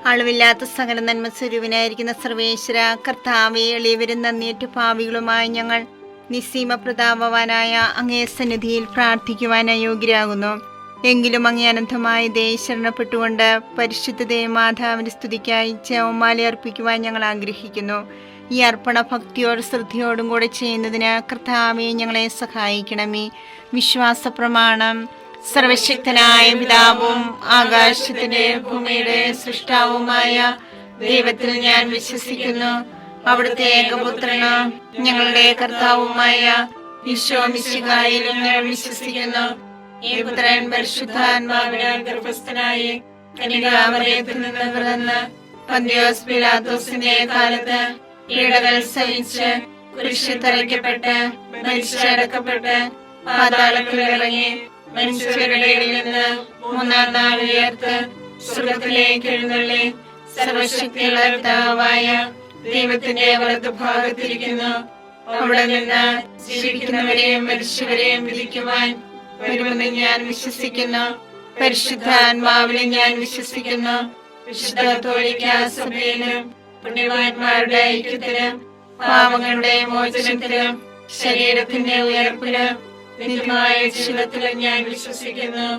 അളവില്ലാത്ത സകല നന്മ സ്വരൂപനായിരിക്കുന്ന സർവേശ്വര കർത്താവെ, എളിയവരും നന്ദിയേറ്റ പാപികളുമായ ഞങ്ങൾ നിസ്സീമ പ്രതാപവാനായ അങ്ങേ സന്നിധിയിൽ പ്രാർത്ഥിക്കുവാൻ അയോഗ്യരാകുന്നു. എങ്കിലും അങ്ങേ അനന്തമായ ദയ ശരണപ്പെട്ടുകൊണ്ട് പരിശുദ്ധ ദേവമാതാവിന്റെ സ്തുതിക്കായി ജപമാല അർപ്പിക്കുവാൻ ഞങ്ങൾ ആഗ്രഹിക്കുന്നു. ഈ അർപ്പണ ഭക്തിയോടും ശ്രദ്ധയോടും കൂടെ ചെയ്യുന്നതിന് കർത്താവെ ഞങ്ങളെ സഹായിക്കണമേ. വിശ്വാസ പ്രമാണം. സർവശക്തനായ പിതാവും ആകാശത്തിന്റെ ഭൂമിയുടെ സൃഷ്ടാവുമായ ദൈവത്തിൽ ഞാൻ വിശ്വസിക്കുന്നു. അവിടുത്തെ ഏകപുത്രന് ഞങ്ങളുടെ കർത്താവുമായ ഈശോ മിശിഹായിലും ഞാൻ വിശ്വസിക്കുന്നു. ഈ പുത്രൻ പരിശുദ്ധാത്മാവിനാൽ ഗർഭസ്ഥനായി കന്യകാമറിയത്തിൽ നിന്ന് പിറന്ന് പന്തിയോസ് പിലാത്തോസിന്റെ കാലത്ത് പീഡകൾ സഹിച്ച് കുരിശിൽ തറയ്ക്കപ്പെട്ട് മരിച്ചടക്കപ്പെട്ട് പാതാളത്തിൽ ഇറങ്ങി മനുഷ്യരുടെ ഇടയിൽ നിന്ന് മൂന്നാം നാൾ ഉയർത്ത് സ്വർഗ്ഗത്തിലേക്ക് എഴുന്നള്ളി സർവശക്തിയുള്ള പിതാവായ ദൈവത്തിന്റെ വലതുഭാഗത്തിരിക്കുന്നു. അവിടെ നിന്ന് ജീവിക്കുന്നവരെയും മരിച്ചവരെയും വിധിക്കുവാൻ വരുമെന്ന് ഞാൻ വിശ്വസിക്കുന്നു. പരിശുദ്ധാത്മാവിനെ ഞാൻ വിശ്വസിക്കുന്നു. വിശുദ്ധ കത്തോലിക്കാ സഭയിലും പുണ്യവാന്മാരുടെ ഐക്യത്തിലും പാപങ്ങളുടെ മോചനത്തിലും ശരീരത്തിന്റെ ഉയർപ്പിലും നിത്യമായ ജീവിതത്തിലും ഞാൻ വിശ്വസിക്കുന്നു.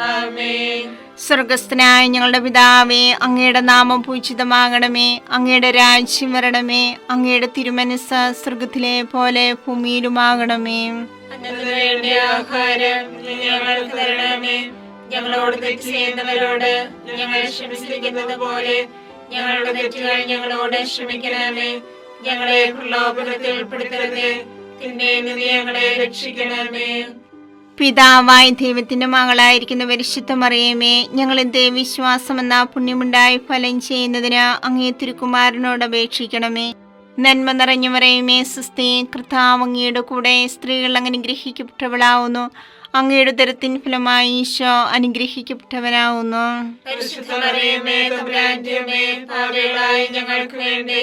ആമേൻ. സ്വർഗസ്ഥനായ ഞങ്ങളുടെ പിതാവേ, അങ്ങയുടെ നാമം പൂജിതമാകണമേ. അങ്ങയുടെ രാജ്യം വരണമേ. അങ്ങയുടെ തിരുമനസ്സ് സ്വർഗത്തിലെ പോലെ ഭൂമിയിലുമാകണമേ. വേണ്ട ആഹാരം ഞങ്ങൾക്ക് തരണമേ. ഞങ്ങളോട് തെറ്റ് ചെയ്യുന്നവരോട് ഞങ്ങൾ ക്ഷമിച്ചിരിക്കുന്നത് പോലെ ഞങ്ങളുടെ തെറ്റുകൾ ഞങ്ങളോട് ക്ഷമിക്കണമേ. ഞങ്ങളെ പ്രലോഭനത്തിൽ ഉൾപ്പെടുത്തരുതേ, തിന്മയിൽ നിന്ന് ഞങ്ങളെ രക്ഷിക്കണമേ. പിതാവായ ദൈവത്തിന്റെ മകളായിരിക്കുന്ന പരിശുദ്ധ മറിയമേ, ഞങ്ങളിൽ ദൈവവിശ്വാസം എന്ന പുണ്യമുണ്ടായി ഫലം ചെയ്യുന്നതിന് അങ്ങേ തിരുക്കുമാരനോട് അപേക്ഷിക്കണമേ. നന്മ നിറഞ്ഞു മറിയമേ, സ്വസ്തി, കർത്താവ് അങ്ങയുടെ കൂടെ സ്ത്രീകൾ അനുഗ്രഹിക്കപ്പെട്ടവളാവുന്നു. അങ്ങയുടെ ഉദരത്തിൻ ഫലമായി ഈശോ അനുഗ്രഹിക്കപ്പെട്ടവനാവുന്നു. പരിശുദ്ധ മറിയമേ, തമ്പുരാന്റെ അമ്മേ, പാപികളായ ഞങ്ങൾക്ക് വേണ്ടി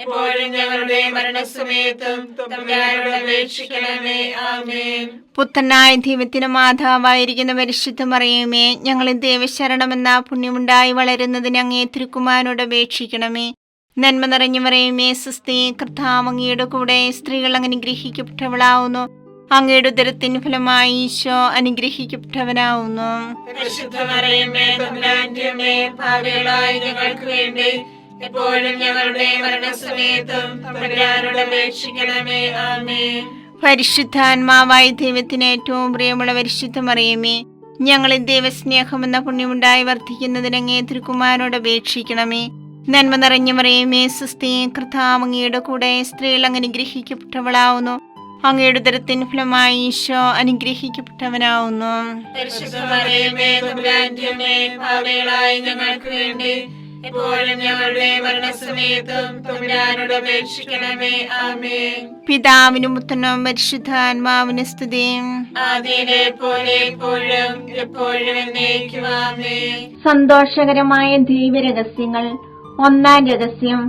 എപ്പോഴും ഞങ്ങളുടെ മരണസമയത്തും തമ്പുരാനോട് അപേക്ഷിക്കണമേ. ആമേൻ. പുത്രനായ ദൈവത്തിന്റെ മാതാവായിരിക്കുന്ന പരിശുദ്ധ മറിയമേ, ഞങ്ങളിൽ ദൈവശരണമെന്ന പുണ്യമുണ്ടായി വളരുന്നതിന് അങ്ങേ തിരുക്കുമാരനോട് അപേക്ഷിക്കണമേ. നന്മ നിറഞ്ഞു മറിയമേ, സ്വസ്തി, കർത്താവ് അങ്ങയുടെ കൂടെ സ്ത്രീകൾ അനുഗ്രഹിക്കപ്പെട്ടവളാവുന്നു. അങ്ങയുടെ ഉദരത്തിൻ ഫലമായി ഈശോ അനുഗ്രഹിക്കപ്പെട്ടവനാവുന്നു. പരിശുദ്ധ മറിയമേ, തമ്പുരാന്റെ അമ്മേ, പാപികളായ ഞങ്ങൾക്ക് വേണ്ടി എപ്പോഴും ഞങ്ങളുടെ മരണസമയത്തും തമ്പുരാനോട് അപേക്ഷിക്കണമേ. ആമേൻ. പരിശുദ്ധാത്മാവായ ദൈവത്തിന് ഏറ്റവും പ്രിയമുള്ള പരിശുദ്ധ മറിയമേ, ഞങ്ങളിൽ ദൈവസ്നേഹമെന്ന പുണ്യമുണ്ടായി വർദ്ധിക്കുന്നതിന് അങ്ങേ തിരുക്കുമാരനോട് അപേക്ഷിക്കണമേ. നന്മ നിറഞ്ഞ മറിയമേ, സ്വസ്തി, കർത്താവ് അങ്ങയുടെ കൂടെ സ്ത്രീകൾ അനുഗ്രഹിക്കപ്പെട്ടവളാവുന്നു. അങ്ങയുടെ ഉദരത്തിൻ ഫലമായി ഈശോ അനുഗ്രഹിക്കപ്പെട്ടവനാവുന്നു. പരിശുദ്ധ മറിയമേ, തമ്പുരാന്റെ അമ്മേ, പാപികളായ ഞങ്ങൾക്ക് വേണ്ടി എപ്പോഴും ഞങ്ങളുടെ മരണസമയത്തും തമ്പുരാനോട് അപേക്ഷിക്കണമേ. ആമേൻ. പിതാവിനും പുത്രനും പരിശുദ്ധാത്മാവിനും സ്തുതി. ആദിയിലെ പോലെ എപ്പോഴും എപ്പോഴും എന്നേക്കും. ആമേൻ. സന്തോഷകരമായ ദൈവരഹസ്യങ്ങൾ. ഒന്നാം രഹസ്യം,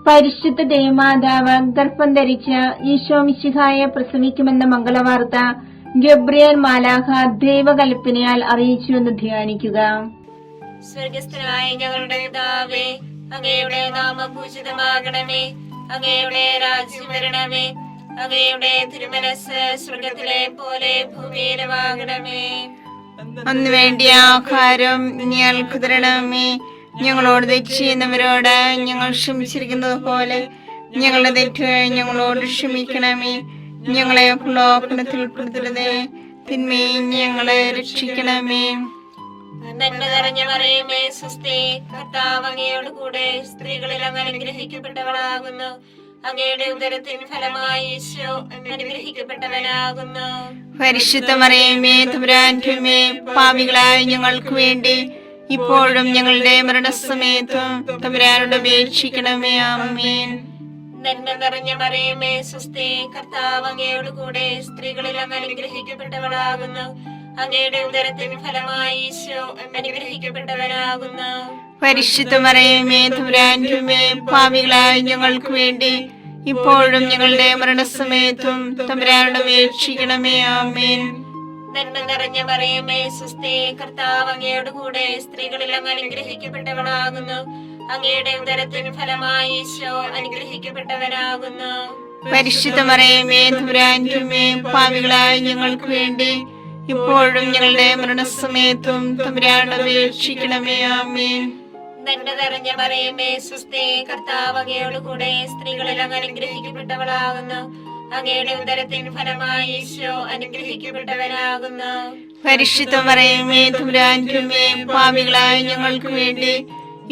പരിശുദ്ധ ദേവമാതാവ് ഗർഭം ധരിച്ച് ഈശോ മിശിഹായെ പ്രസവിക്കുമെന്ന മംഗളവാർത്ത ഗബ്രിയേൽ മാലാഖ ദൈവകൽപ്പനയാൽ അറിയിച്ചു എന്ന് ധ്യാനിക്കുക. സ്വർഗസ്ഥനായ ഞങ്ങളുടെ പിതാവേ, അങ്ങയുടെ നാമം പൂജിതമാകണമേ. അങ്ങയുടെ രാജ്യം വരണമേ. അങ്ങയുടെ തിരുമനസ്സ് സ്വർഗത്തിലെ പോലെ ഭൂമിയിലുമാകണമേ. അന്ന് വേണ്ടിയ ആഹാരം ഞങ്ങൾക്ക് തരണമേ. ഞങ്ങളോട് തെറ്റ് ചെയ്യുന്നവരോട് ഞങ്ങൾ ക്ഷമിച്ചിരിക്കുന്നത് പോലെ ഞങ്ങളുടെ തെറ്റുകൾ ഞങ്ങളോട് ക്ഷമിക്കണമേ. ഞങ്ങളെ പ്രലോഭനത്തിൽ ഉൾപ്പെടുത്തരുതേ, തിന്മയിൽ ഞങ്ങളെ രക്ഷിക്കണമേ. നന്മ നിറഞ്ഞ മറിയമേ, സ്വസ്തി, കർത്താവ് അങ്ങയോട് കൂടെ സ്ത്രീകളിൽ അങ്ങ് അനുഗ്രഹിക്കപ്പെട്ടവളാകുന്നു. അങ്ങയുടെ ഉദരത്തിൻ ഫലമായി ഈശോ അനുഗ്രഹിക്കപ്പെട്ടവനാകുന്നു. പരിശുദ്ധ മറിയമേ, തമ്പുരാന്റെ അമ്മേ, പാപികളായ ഞങ്ങൾക്ക് വേണ്ടി ഇപ്പോഴും ഞങ്ങളുടെ മരണസമയത്തും തമ്പുരാനോട് അപേക്ഷിക്കണമേ. ആമേൻ. നന്മ നിറഞ്ഞ മറിയമേ, സ്വസ്തി, കർത്താവ് അങ്ങയോട് കൂടെ സ്ത്രീകളിൽ അങ്ങ് അനുഗ്രഹിക്കപ്പെട്ടവളാകുന്നു. അങ്ങയുടെ ഉദരത്തിൻ ഫലമായി ഈശോ അനുഗ്രഹിക്കപ്പെട്ടവനാകുന്നു. പരിശുദ്ധ മറിയമേ, തമ്പുരാന്റെ അമ്മേ, പാപികളായ ഞങ്ങൾക്ക് വേണ്ടി ഇപ്പോഴും ഞങ്ങളുടെ മരണസമയത്തും തമ്പുരാനോട് അപേക്ഷിക്കണമേ. ആമേൻ. നന്മ നിറഞ്ഞ മറിയമേ, സ്വസ്തി, കർത്താവ് അങ്ങയോട് കൂടെ സ്ത്രീകളിൽ അങ്ങ് അനുഗ്രഹിക്കപ്പെട്ടവളാകുന്നു. അങ്ങയുടെ ഉദരത്തിൻ ഫലമായി ഈശോ അനുഗ്രഹിക്കപ്പെട്ടവനാകുന്നു. പരിശുദ്ധ മറിയമേ തമ്പുരാന്റെ അമ്മേ, പാപികളായ ഞങ്ങൾക്ക് വേണ്ടി ഇപ്പോഴും ഞങ്ങളുടെ മരണസമയത്തും തമ്പുരാനോട് അപേക്ഷിക്കണമേ. ആമേൻ. നന്മ നിറഞ്ഞ മറിയമേ സുസ്ഥി, കർത്താവ് അങ്ങയോട് കൂടെ സ്ത്രീകളിൽ അങ്ങ് അനുഗ്രഹിക്കപ്പെട്ടവളാകുന്നു. അങ്ങയുടെ ഉദരത്തിൻ ഫലമായി ഈശോ അനുഗ്രഹിക്കപ്പെട്ടവനാകുന്നു. പരിശുദ്ധ മറിയമേ തമ്പുരാന്റെ അമ്മേ, പാപികളായ ഞങ്ങൾക്ക് വേണ്ടി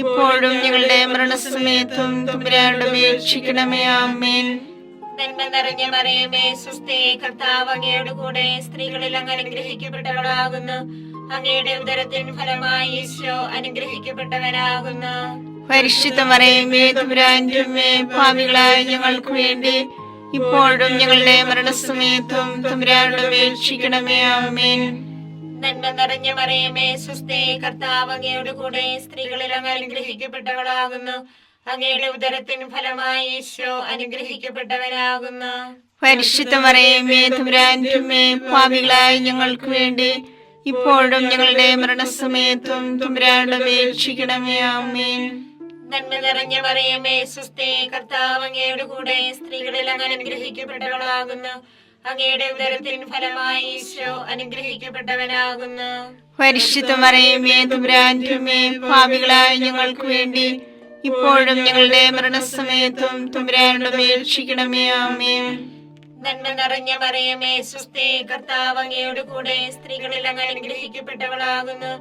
ഇപ്പോഴും ഞങ്ങളുടെ മരണസമയത്തും തമ്പുരാനോട് അപേക്ഷിക്കണമേ. ആമേൻ. നന്മ നിറഞ്ഞ മറിയമേ സുസ്ഥി, കർത്താവ് അങ്ങയോട് കൂടെ സ്ത്രീകളിൽ അങ്ങ് അനുഗ്രഹിക്കപ്പെട്ടവളാകുന്നു. അങ്ങയുടെ ഉദരത്തിൻ ഫലമായി ഈശോ അനുഗ്രഹിക്കപ്പെട്ടവനാകുന്നു. പരിശുദ്ധ മറിയമേ തമ്പുരാന്റെ അമ്മേ, പാപികളായ ഞങ്ങൾക്ക് വേണ്ടി ഇപ്പോഴും ഞങ്ങളുടെ മരണസമയത്തും തമ്പുരാനോട് അപേക്ഷിക്കണമേ. ആമേൻ. നന്മ നിറഞ്ഞ മറിയമേ സുസ്ഥി, കർത്താവ് അങ്ങയോട് കൂടെ സ്ത്രീകളിൽ അങ്ങ് അനുഗ്രഹിക്കപ്പെട്ടവളാകുന്നു. അങ്ങയുടെ ഉദരത്തിൻ ഫലമായി ഈശോ അനുഗ്രഹിക്കപ്പെട്ടവനാകുന്നു. പരിശുദ്ധ മറിയമേ തമ്പുരാന്റെ അമ്മേ, പാപികളായ ഞങ്ങൾക്ക് വേണ്ടി ഇപ്പോഴും ഞങ്ങളുടെ മരണസമയത്തും തമ്പുരാനോട് അപേക്ഷിക്കണമേ. ആമേൻ. നന്മ നിറഞ്ഞ മറിയമേ സുസ്ഥി, കർത്താവ് അങ്ങയോട് കൂടെ സ്ത്രീകളിൽ അങ്ങ് അനുഗ്രഹിക്കപ്പെട്ടവളാകുന്നു. അങ്ങയുടെ ഉദരത്തിൻ ഫലമായി ഈശോ അനുഗ്രഹിക്കപ്പെട്ടവനാകുന്നു. പരിശുദ്ധ മറിയമേ തമ്പുരാന്റെ അമ്മേ, പാപികളായ ഞങ്ങൾക്ക് വേണ്ടി ഇപ്പോഴും ഞങ്ങളുടെ മരണസമയത്തും തമ്പുരാനോട് അപേക്ഷിക്കണമേ. ആമേൻ. നന്മ നിറഞ്ഞ മറിയമേ സുസ്ഥി, കർത്താവ് അങ്ങയോട് കൂടെ സ്ത്രീകളിൽ അങ്ങ് അനുഗ്രഹിക്കപ്പെട്ടവളാകുന്നു.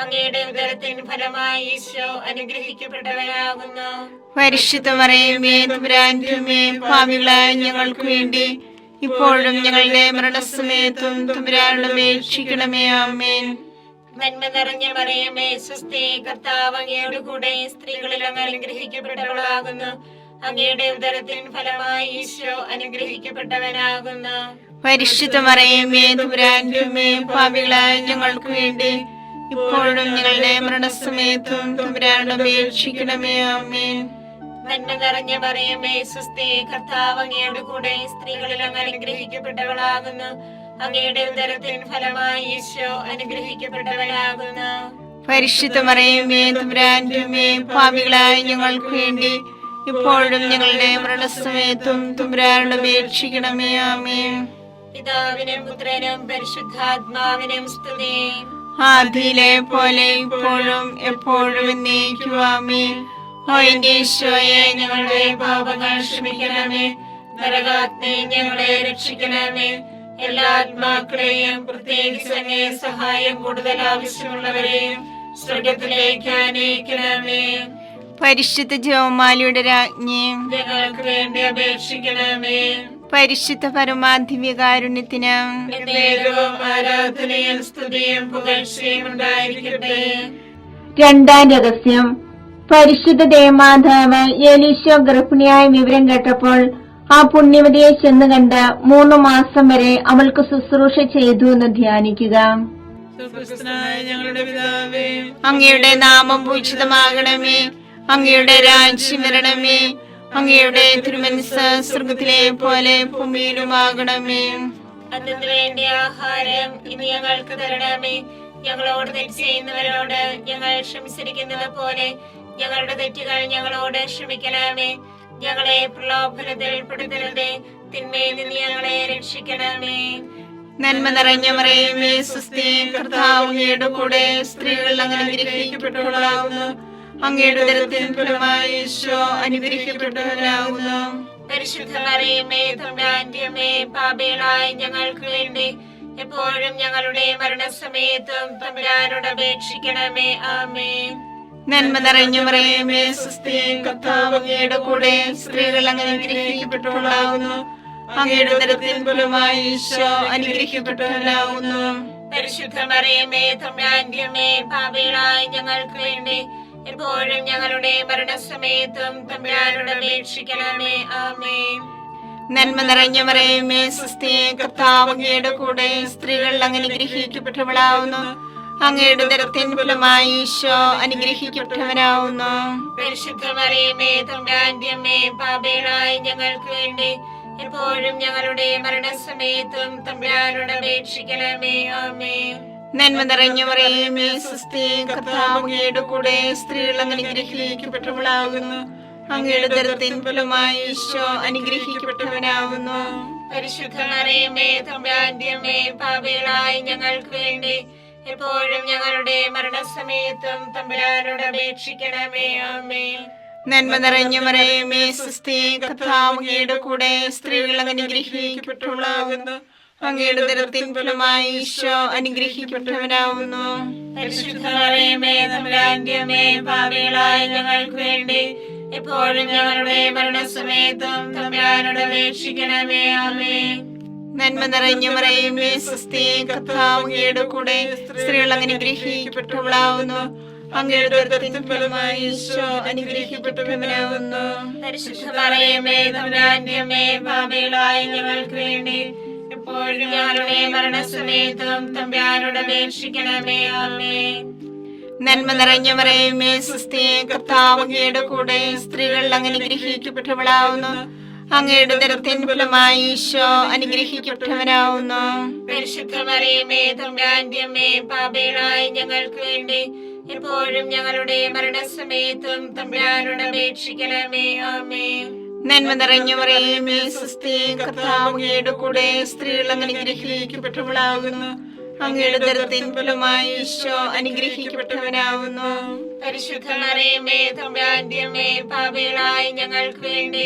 അങ്ങയുടെ ഉദരത്തിൻ ഫലമായി ഈശോ അനുഗ്രഹിക്കപ്പെട്ടവനാകുന്നു. പരിശുദ്ധ മറിയമേ തമ്പുരാന്റെ അമ്മേ, പാപികളായ ഞങ്ങൾക്ക് വേണ്ടി ഇപ്പോഴും ഞങ്ങളുടെ മരണസമയത്തും തമ്പുരാനോട് അപേക്ഷിക്കണമേ. ആമേൻ. നന്മ നിറഞ്ഞ മറിയമേ സുസ്ഥി, കർത്താവ് അങ്ങയോട് കൂടെ സ്ത്രീകളിൽ അങ്ങ് അനുഗ്രഹിക്കപ്പെട്ടവളാകുന്നു. അങ്ങയുടെ ഉദരത്തിൻ ഫലമായി ഈശോ അനുഗ്രഹിക്കപ്പെട്ടവനാകുന്നു. പരിശുദ്ധ മറിയമേ തമ്പുരാന്റെ അമ്മേ, പാപികളായ ഞങ്ങൾക്ക് വേണ്ടി ഇപ്പോഴും ഞങ്ങളുടെ മരണസമയത്തും തമ്പുരാനോട് അപേക്ഷിക്കണമേ. ആമേൻ. നന്മ നിറഞ്ഞ മറിയമേ സുസ്ഥി, കർത്താവ് അങ്ങയോട് കൂടെ സ്ത്രീകളിൽ അങ്ങ് അനുഗ്രഹിക്കപ്പെട്ടവളാകുന്നു. അങ്ങയുടെ ഉദരത്തിൻ ഫലമായി ഈശോ അനുഗ്രഹിക്കപ്പെട്ടവനാകുന്നു. പരിശുദ്ധ മറിയമേ തമ്പുരാന്റെ അമ്മേ, പാപികളായ ഞങ്ങൾക്ക് വേണ്ടി ഇപ്പോഴും ഞങ്ങളുടെ മരണസമയത്തും തമ്പുരാനോട് അപേക്ഷിക്കണമേ. ആമേൻ. പിതാവിനും പുത്രനും പരിശുദ്ധാത്മാവിനും സ്തുതി. ആദിയിലെ പോലെ ഇപ്പോഴും എപ്പോഴും എന്നേക്കും. ആമേൻ. ഓ എന്റെ ഈശോയെ, ഞങ്ങളുടെ പാപങ്ങൾ ക്ഷമിക്കണമേ. നരകാഗ്നി ഞങ്ങളെ രക്ഷിക്കണമേ. എല്ലാ ആത്മാക്കളെയും പ്രത്യേകിച്ച് അങ്ങേ സഹായം കൂടുതൽ ആവശ്യമുള്ളവരെയും സ്വർഗത്തിലേക്ക് ആനയിക്കണമേ. പരിശുദ്ധ ജപമാലയുടെ രാജ്ഞി, ഞങ്ങൾക്ക് വേണ്ടി അപേക്ഷിക്കണമേ. പരിശുദ്ധ പരമാധിവ്യകാരുണ്യത്തിന് എന്നേരവും ആരാധനയും സ്തുതിയും പുകഴ്ചയും ഉണ്ടായിരിക്കട്ടെ. രണ്ടാം രഹസ്യം. പരിശുദ്ധ ദേവമാതാവ് എലീശോ ഗർഭിണിയായ വിവരം കേട്ടപ്പോൾ ആ പുണ്യവതിയെ ചെന്ന് കണ്ട് 3 മാസം വരെ അവൾക്ക് ശുശ്രൂഷ ചെയ്തു എന്ന് ധ്യാനിക്കുക. ഞങ്ങളുടെ പിതാവേ, അങ്ങയുടെ നാമം പൂജിതമാകണമേ. അങ്ങയുടെ രാജ്യം വരണമേ. അങ്ങയുടെ തിരുമനസ്സ് സ്വർഗത്തിലെ പോലെ ഭൂമിയിലുമാകണമേ. അതിനു വേണ്ടി ആഹാരം ഇനി ഞങ്ങൾക്ക് തരണമേ. ഞങ്ങളോട് തെറ്റ് ചെയ്യുന്നവരോട് ഞങ്ങൾ ക്ഷമിച്ചിരിക്കുന്നത് പോലെ ഞങ്ങളുടെ തെറ്റുകൾ ഞങ്ങളോട് ക്ഷമിക്കണമേ. ഞങ്ങളെ പ്രലോഭനത്തിൽ പെടുത്തരുതേ, തിന്മയിൽ നിന്ന് ഞങ്ങളെ രക്ഷിക്കണമേ. നന്മ നിറഞ്ഞ മറിയമേ സുസ്ഥി, കർത്താവ് അങ്ങയുടെ കൂടെ സ്ത്രീകൾ അങ്ങ് അനുഗ്രഹിക്കപ്പെട്ടവളാകുന്നു. അങ്ങയുടെ ഉദരത്തിൻ ഫലമായി ഈശോ അനുഗ്രഹിക്കപ്പെട്ടവനാകുന്നു. പരിശുദ്ധ മറിയമേ തമ്പുരാന്റെ അമ്മേ, പാപികളായ ഞങ്ങൾക്ക് വേണ്ടി എപ്പോഴും ഞങ്ങളുടെ മരണസമയത്തും തമ്പുരാനോട് അപേക്ഷിക്കണമേ. ആമേൻ. നന്മ നിറഞ്ഞ മറിയമേ സുസ്ഥി, കർത്താവ് അങ്ങയുടെ കൂടെ സ്ത്രീകൾ അങ്ങ് അനുഗ്രഹിക്കപ്പെട്ടവളാകുന്നു. അങ്ങയുടെ ഉദരത്തിൻ ഫലമായി ഈശോ അനുഗ്രഹിക്കപ്പെട്ടവനാകുന്നു. പരിശുദ്ധ മറിയമേ തമ്പുരാന്റെ അമ്മേ, പാപികളായ ഞങ്ങൾക്ക് വേണ്ടി എപ്പോഴും ഞങ്ങളുടെ മരണസമയത്തും തമ്പുരാനോട് അപേക്ഷിക്കണമേ. ആമേൻ. നന്മ നിറഞ്ഞ മറിയമേ സുസ്ഥി, കർത്താവ് അങ്ങയുടെ കൂടെ സ്ത്രീകൾ അങ്ങ് അനുഗ്രഹിക്കപ്പെട്ടവളാകുന്നു. അങ്ങയുടെ ഉദരത്തിൻ ഫലമായി ഈശോ അനുഗ്രഹിക്കപ്പെട്ടവനാകുന്നു. പരിശുദ്ധ മറിയമേ തമ്പുരാന്റെ അമ്മേ, പാപികളായ ഞങ്ങൾക്ക് വേണ്ടി എപ്പോഴും ഞങ്ങളുടെ മരണസമയത്തും തമ്പുരാനോട് അപേക്ഷിക്കണമേ. ആമേൻ. നന്മ നിറഞ്ഞ മറിയമേ സ്വസ്തി, കർത്താവ് അങ്ങയുടെ കൂടെ സ്ത്രീകൾ അങ്ങ് അനുഗ്രഹിക്കപ്പെട്ടവളാകുന്നു. അങ്ങയുടെ ഉദരത്തിൻ ഫലമായി ഈശോ അനുഗ്രഹിക്കപ്പെട്ടവനാകുന്നു. പരിശുദ്ധ മറിയമേ തമ്പുരാന്റെ അമ്മേ, പാപികളായ ഞങ്ങൾക്ക് വേണ്ടി എപ്പോഴും ഞങ്ങളുടെ മരണസമയത്തും തമ്പുരാനോട് അപേക്ഷിക്കണമേ. ആമേൻ. നന്മ നിറഞ്ഞ മറിയമേ സ്വസ്തി, കർത്താവ് അങ്ങയുടെ കൂടെ സ്ത്രീകൾ അങ്ങ് അനുഗ്രഹിക്കപ്പെട്ടവളാകുന്നു. അങ്ങയുടെ ഉദരത്തിൻ ഫലമായി ഈശോ അനുഗ്രഹിക്കപ്പെട്ടവനാകുന്നു. പരിശുദ്ധ മറിയമേ തമ്പുരാന്റെ അമ്മേ, പാപികളായ ഞങ്ങൾക്ക് വേണ്ടി എപ്പോഴും ഞങ്ങളുടെ മരണസമയത്തും തമ്പുരാനോട് അപേക്ഷിക്കണമേ. ആമേൻ. നന്മ നിറഞ്ഞ മറിയമേ സ്വസ്തി, കർത്താവ് അങ്ങയുടെ കൂടെ സ്ത്രീകൾ അങ്ങ് അനുഗ്രഹിക്കപ്പെട്ടവളാകുന്നു. അങ്ങയുടെ ഉദരത്തിൻ ഫലമായി ഈശോ അനുഗ്രഹിക്കപ്പെട്ടവനാകുന്നു. പരിശുദ്ധ മറിയമേ തമ്പുരാന്റെ അമ്മേ, പാപികളായ ഞങ്ങൾക്ക് വേണ്ടി എപ്പോഴും ഞങ്ങളുടെ മരണസമയത്തും തമ്പുരാനോട് അപേക്ഷിക്കണമേ. ആമേൻ. നന്മ നിറഞ്ഞ മറിയമേ സ്വസ്തി, കർത്താവ് അങ്ങയുടെ കൂടെ സ്ത്രീകൾ അങ്ങ് അനുഗ്രഹിക്കപ്പെട്ടവളാകുന്നു. അങ്ങയുടെ ഉദരത്തിൻ ഫലമായി ഈശോ അനുഗ്രഹിക്കപ്പെട്ടവനാകുന്നു. പരിശുദ്ധ മറിയമേ തമ്പുരാന്റെ അമ്മേ, പാപികളായ ഞങ്ങൾക്ക് വേണ്ടി എപ്പോഴും ഞങ്ങളുടെ മരണസമയത്തും തമ്പുരാനോട് അപേക്ഷിക്കണമേ. ആമേൻ. നന്മ നിറഞ്ഞ മറിയമേ സ്വസ്തി, കർത്താവ് അങ്ങയുടെ കൂടെ സ്ത്രീകൾ അങ്ങ് അനുഗ്രഹിക്കപ്പെട്ടവളാകുന്നു. അങ്ങയുടെ ഉദരത്തിൻ ഫലമായി ഈശോ അനുഗ്രഹിക്കപ്പെട്ടവനാകുന്നു. പരിശുദ്ധ മറിയമേ തമ്പുരാന്റെ അമ്മേ, പാപികളായ ഞങ്ങൾക്ക് വേണ്ടി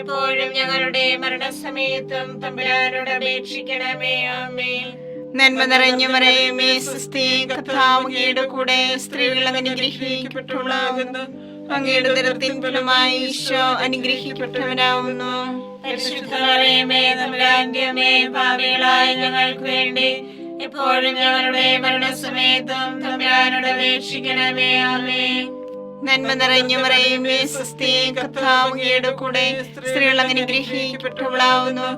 എപ്പോഴും ഞങ്ങളുടെ മരണസമയത്തും തമ്പുരാനോട് അപേക്ഷിക്കണമേ. ആമേൻ. നന്മ നിറഞ്ഞ മറിയമേ സ്വസ്തി, കർത്താവ് അങ്ങയുടെ കൂടെ സ്ത്രീകൾ അങ്ങ് അനുഗ്രഹിക്കപ്പെട്ടവളാകുന്നു. അങ്ങയുടെ ഉദരത്തിൻ ഫലമായി ഈശോ അനുഗ്രഹിക്കപ്പെട്ടവനാകുന്നു. പരിശുദ്ധ മറിയമേ തമ്പുരാന്റെ അമ്മേ, പാപികളായ ഞങ്ങൾക്ക് വേണ്ടി എപ്പോഴും ഞങ്ങളുടെ മരണസമയത്തും തമ്പുരാനോട് അപേക്ഷിക്കണമേ. ആമേൻ. നന്മ നിറഞ്ഞ മറിയമേ സ്വസ്തി, കർത്താവ് അങ്ങയുടെ കൂടെ സ്ത്രീകൾ അങ്ങ് അനുഗ്രഹിക്കപ്പെട്ടവളാകുന്നു.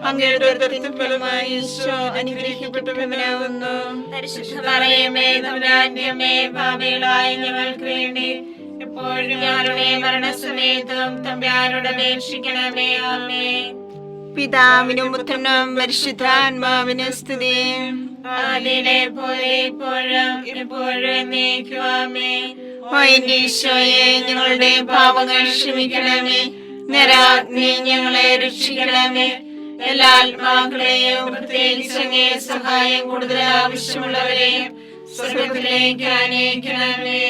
അങ്ങയുടെ ഉദരത്തിൻ ഫലമായി ഈശോ അനുഗ്രഹിക്കപ്പെട്ടവനാകുന്നു. പരിശുദ്ധ മറിയമേ തമ്പുരാന്റെ അമ്മേ, പാപികളായ ഞങ്ങൾക്ക് വേണ്ടി എപ്പോഴും ഞങ്ങളുടെ മരണസമയത്തും തമ്പുരാനോട് അപേക്ഷിക്കണമേ. ആമേൻ. പിതാവിനും പുത്രനും പരിശുദ്ധാത്മാവിനും സ്തുതി. ആദിയിലെ പോലെ ഇപ്പോഴും എപ്പോഴും എന്നേക്കും. ആമേൻ. ഓ എന്റെ ഈശോയെ, ഞങ്ങളുടെ പാപങ്ങൾ ക്ഷമിക്കണമേ. നരാഗ്നി ഞങ്ങളെ രക്ഷിക്കണമേ. എല്ലാ ആത്മാക്കളെയും പ്രത്യേകിച്ച് അങ്ങേ സഹായം കൂടുതൽ ആവശ്യമുള്ളവരെയും സ്വർഗ്ഗത്തിലേക്ക് ആനയിക്കണമേ.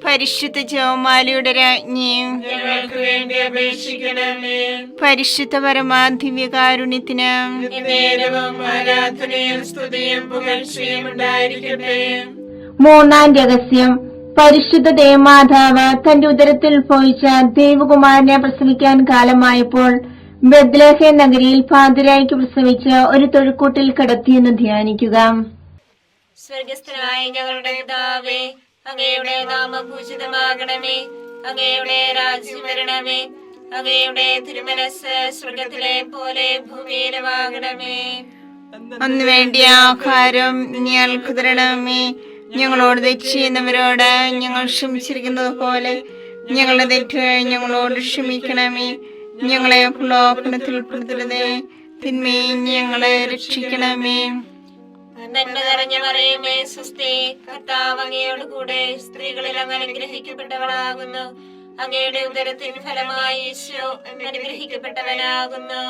പരിശുദ്ധ ജപമാലയുടെ രാജ്ഞിയും ഞങ്ങൾക്ക് വേണ്ടി അപേക്ഷിക്കണമേ. പരിശുദ്ധ പരമാധിവ്യകാരുണ്യത്തിന് നേരവും ആരാധനയും സ്തുതിയും പുകഴ്ചയും ഉണ്ടായിരിക്കട്ടെ. മൂന്നാം രഹസ്യം. പരിശുദ്ധ ദേവമാതാവ് തന്റെ ഉദരത്തിൽ പോയിച്ച ദേവകുമാരനെ പ്രസവിക്കാൻ കാലമായപ്പോൾ ബെത്ലഹേം നഗരിയിൽ പാതിരായ്ക്ക് പ്രസവിച്ച് ഒരു തൊഴുക്കൂട്ടിൽ കിടത്തിയെന്ന് ധ്യാനിക്കുക. സ്വർഗസ്ഥനായ ഞങ്ങളുടെ പിതാവേ, അങ്ങയുടെ നാമം പൂജിതമാകണമേ. അങ്ങയുടെ രാജ്യം വരണമേ. അങ്ങയുടെ തിരുമനസ് സ്വർഗത്തിലെ പോലെ ഭൂമിയിലുമാകണമേ. അന്ന് വേണ്ടിയ ആഹാരം ഞങ്ങൾക്ക് തരണമേ. ഞങ്ങളോട് തെറ്റ് ചെയ്യുന്നവരോട് ഞങ്ങൾ ക്ഷമിച്ചിരിക്കുന്നത് പോലെ ഞങ്ങളുടെ തെറ്റുകൾ ഞങ്ങളോട് ക്ഷമിക്കണമേ. ഞങ്ങളെ പ്രലോഭനത്തിൽ ഉൾപ്പെടുത്തരുതേ, തിന്മയെ ഞങ്ങളെ രക്ഷിക്കണമേ. നന്മ നിറഞ്ഞ മറിയമേ സ്വസ്തി, കർത്താവ് അങ്ങയോട് കൂടെ സ്ത്രീകളിൽ അങ്ങ് അനുഗ്രഹിക്കപ്പെട്ടവളാകുന്നു. അങ്ങയുടെ ഉദരത്തിൻ ഫലമായി ഈശോ അനുഗ്രഹിക്കപ്പെട്ടവനാകുന്നു.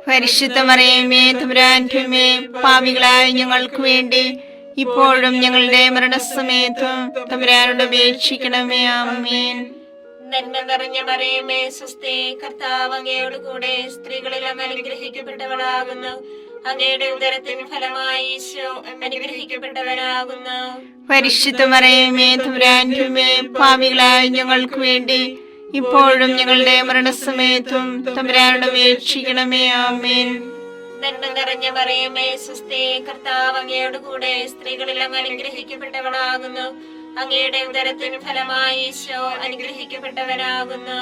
പരിശുദ്ധ മറിയമേ തമ്പുരാന്റെ അമ്മേ, പാപികളായ ഞങ്ങൾക്ക് വേണ്ടി ഇപ്പോഴും ഞങ്ങളുടെ മരണസമയത്തും തമ്പുരാനോട് അപേക്ഷിക്കണമേ. ആമേൻ. നന്മ നിറഞ്ഞ മറിയമേ സ്വസ്തി, കർത്താവ് അങ്ങയോട് കൂടെ സ്ത്രീകളിൽ അങ്ങ് അനുഗ്രഹിക്കപ്പെട്ടവളാകുന്നു. അങ്ങയുടെ ഉദരത്തിൻ ഫലമായി ഈശോ അനുഗ്രഹിക്കപ്പെട്ടവനാകുന്നു. പരിശുദ്ധ മറിയമേ തമ്പുരാന്റെ അമ്മേ, പാപികളായ ഞങ്ങൾക്ക് വേണ്ടി ഇപ്പോഴും ഞങ്ങളുടെ മരണസമയത്തും തമ്പുരാനോട് അപേക്ഷിക്കണമേ. ആമേൻ. നന്മ നിറഞ്ഞ മറിയമേ സ്വസ്തി, കർത്താവ് അങ്ങയോട് കൂടെ സ്ത്രീകളിൽ അങ്ങ് അനുഗ്രഹിക്കപ്പെട്ടവളാകുന്നു. അങ്ങയുടെ ഉദരത്തിൻ ഫലമായി ഈശോ അനുഗ്രഹിക്കപ്പെട്ടവനാകുന്നു.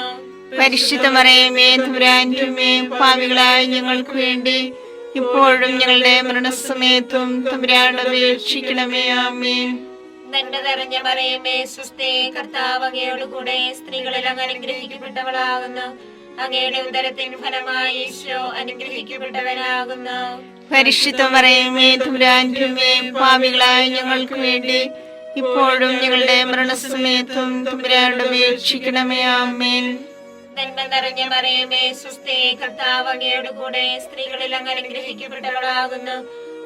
പരിശുദ്ധ മറിയമേ തമ്പുരാന്റെ അമ്മേ, പാപികളായ ഞങ്ങൾക്ക് വേണ്ടി ഇപ്പോഴും ഞങ്ങളുടെ മരണസമയത്തും തമ്പുരാനോട് അപേക്ഷിക്കണമേ. ആമേൻ. നന്മ നിറഞ്ഞ മറിയമേ സ്വസ്തി, കർത്താവ് അങ്ങയോട് കൂടെ സ്ത്രീകളിൽ അങ്ങ് അനുഗ്രഹിക്കപ്പെട്ടവളാകുന്നു. അങ്ങയുടെ ഉദരത്തിൻ ഫലമായി ഈശോ അനുഗ്രഹിക്കപ്പെട്ടവനാകുന്നു. പരിശുദ്ധ മറിയമേ തമ്പുരാന്റെ അമ്മേ, പാപികളായ ഞങ്ങൾക്ക് വേണ്ടി ഇപ്പോഴും ഞങ്ങളുടെ മരണസമയത്തും തമ്പുരാനോട് അപേക്ഷിക്കണമേ. ആമേൻ. നന്മ നിറഞ്ഞ മറിയമേ സ്വസ്തി, കർത്താവ് അങ്ങയുടെ കൂടെ സ്ത്രീകളിൽ അങ്ങ് അനുഗ്രഹിക്കപ്പെട്ടവളാകുന്നു.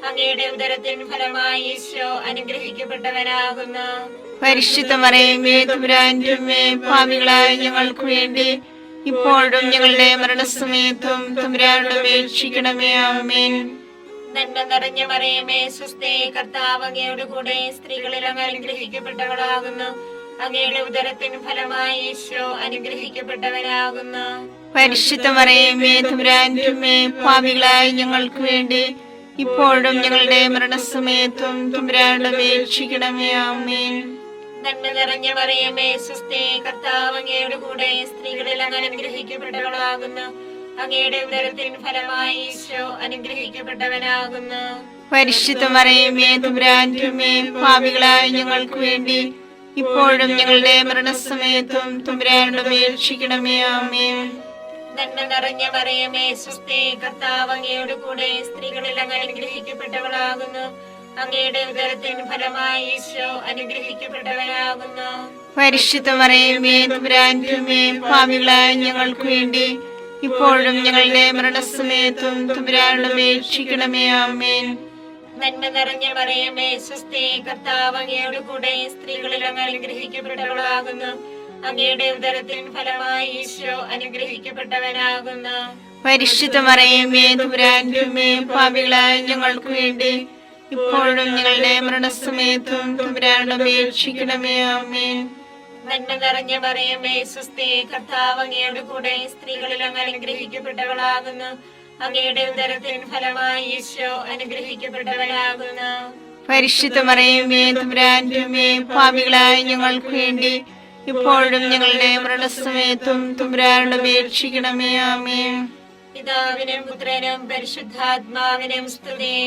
അങ്ങയുടെ ഉദരത്തിൻ ഫലമായി ഈശോ അനുഗ്രഹിക്കപ്പെട്ടവനാകുന്നു. പരിശുദ്ധ മറിയമേ തമ്പുരാന്റെ അമ്മേ, പാപികളായ ഞങ്ങൾക്ക് വേണ്ടി ഇപ്പോഴും ഞങ്ങളുടെ മരണസമയത്തും തമ്പുരാനോട് അപേക്ഷിക്കണമേ. ആമേൻ. നന്മ നിറഞ്ഞ മറിയമേ സ്വസ്തി, കർത്താവ് അങ്ങയുടെ കൂടെ സ്ത്രീകളിൽ അങ്ങ് അനുഗ്രഹിക്കപ്പെട്ടവളാകുന്നു. അങ്ങയുടെ ഉദരത്തിൻ ഫലമായി ഈശോ അനുഗ്രഹിക്കപ്പെട്ടവനാകുന്നു. പരിശുദ്ധ മറിയമേ തമ്പുരാന്റെ അമ്മേ, പാപികളായ ഞങ്ങൾക്ക് വേണ്ടി ഇപ്പോഴും ഞങ്ങളുടെ മരണസമയത്തും തമ്പുരാനോട് അപേക്ഷിക്കണമേ. ആമേൻ. നന്മ നിറഞ്ഞ മറിയമേ സ്വസ്തി, കർത്താവ് അങ്ങയുടെ കൂടെ സ്ത്രീകളിൽ അങ്ങ് അനുഗ്രഹിക്കപ്പെട്ടവളാകുന്നു. അങ്ങയുടെ ഉദരത്തിൻ ഫലമായി ഈശോ അനുഗ്രഹിക്കപ്പെട്ടവനാകുന്നു. പരിശുദ്ധ മറിയമേ തമ്പുരാന്റെ അമ്മേ, പാപികളായ ഞങ്ങൾക്ക് വേണ്ടി ഇപ്പോഴും ഞങ്ങളുടെ മരണസമയത്തും തമ്പുരാനോട് അപേക്ഷിക്കണമേ. ആമേൻ. നന്മ നിറഞ്ഞ മറിയമേ സ്വസ്തി, കർത്താവ് അങ്ങയുടെ കൂടെ സ്ത്രീകളിൽ അങ്ങ് അനുഗ്രഹിക്കപ്പെട്ടവളാകുന്നു. അങ്ങയുടെ ഉദരത്തിൻ ഫലമായി ഈശോ അനുഗ്രഹിക്കപ്പെട്ടവനാകുന്നു. പരിശുദ്ധ മറിയമേ തമ്പുരാന്റെ അമ്മേ, പാപികളായ ഞങ്ങൾക്ക് വേണ്ടി ഇപ്പോഴും ഞങ്ങളുടെ മരണസമയത്തും തമ്പുരാനോട് അപേക്ഷിക്കണമേ. ആമേൻ. നന്മ നിറഞ്ഞ മറിയമേ സ്വസ്തി, കർത്താവ് അങ്ങയുടെ കൂടെ സ്ത്രീകളിൽ അങ്ങ് അനുഗ്രഹിക്കപ്പെട്ടവളാകുന്നു. അങ്ങയുടെ ഉദരത്തിൻ ഫലമായി ഈശോ അനുഗ്രഹിക്കപ്പെട്ടവനാകുന്നു. പരിശുദ്ധ മറിയമേ തമ്പുരാന്റെ അമ്മേ, പാപികളായ ഞങ്ങൾക്ക് വേണ്ടി ഇപ്പോഴും ഞങ്ങളുടെ മരണസമയത്തും തമ്പുരാനോട് അപേക്ഷിക്കണമേ. ആമേൻ. നന്മ നിറഞ്ഞ മറിയമേ സ്വസ്തി, കർത്താവ് അങ്ങയുടെ കൂടെ സ്ത്രീകളിൽ അങ്ങ് അനുഗ്രഹിക്കപ്പെട്ടവളാകുന്നു. അങ്ങയുടെ ഉദരത്തിൻ ഫലമായി ഈശോ അനുഗ്രഹിക്കപ്പെട്ടവനാകുന്നു. പരിശുദ്ധ മറിയമേ തമ്പുരാന്റെ അമ്മേ, പാപികളായ ഞങ്ങൾക്ക് വേണ്ടി ഇപ്പോഴും ഞങ്ങളുടെ മരണസമയത്തും തമ്പുരാനോട് അപേക്ഷിക്കണമേ. ആമേൻ. പിതാവിനും പുത്രനും പരിശുദ്ധാത്മാവിനും സ്തുതി.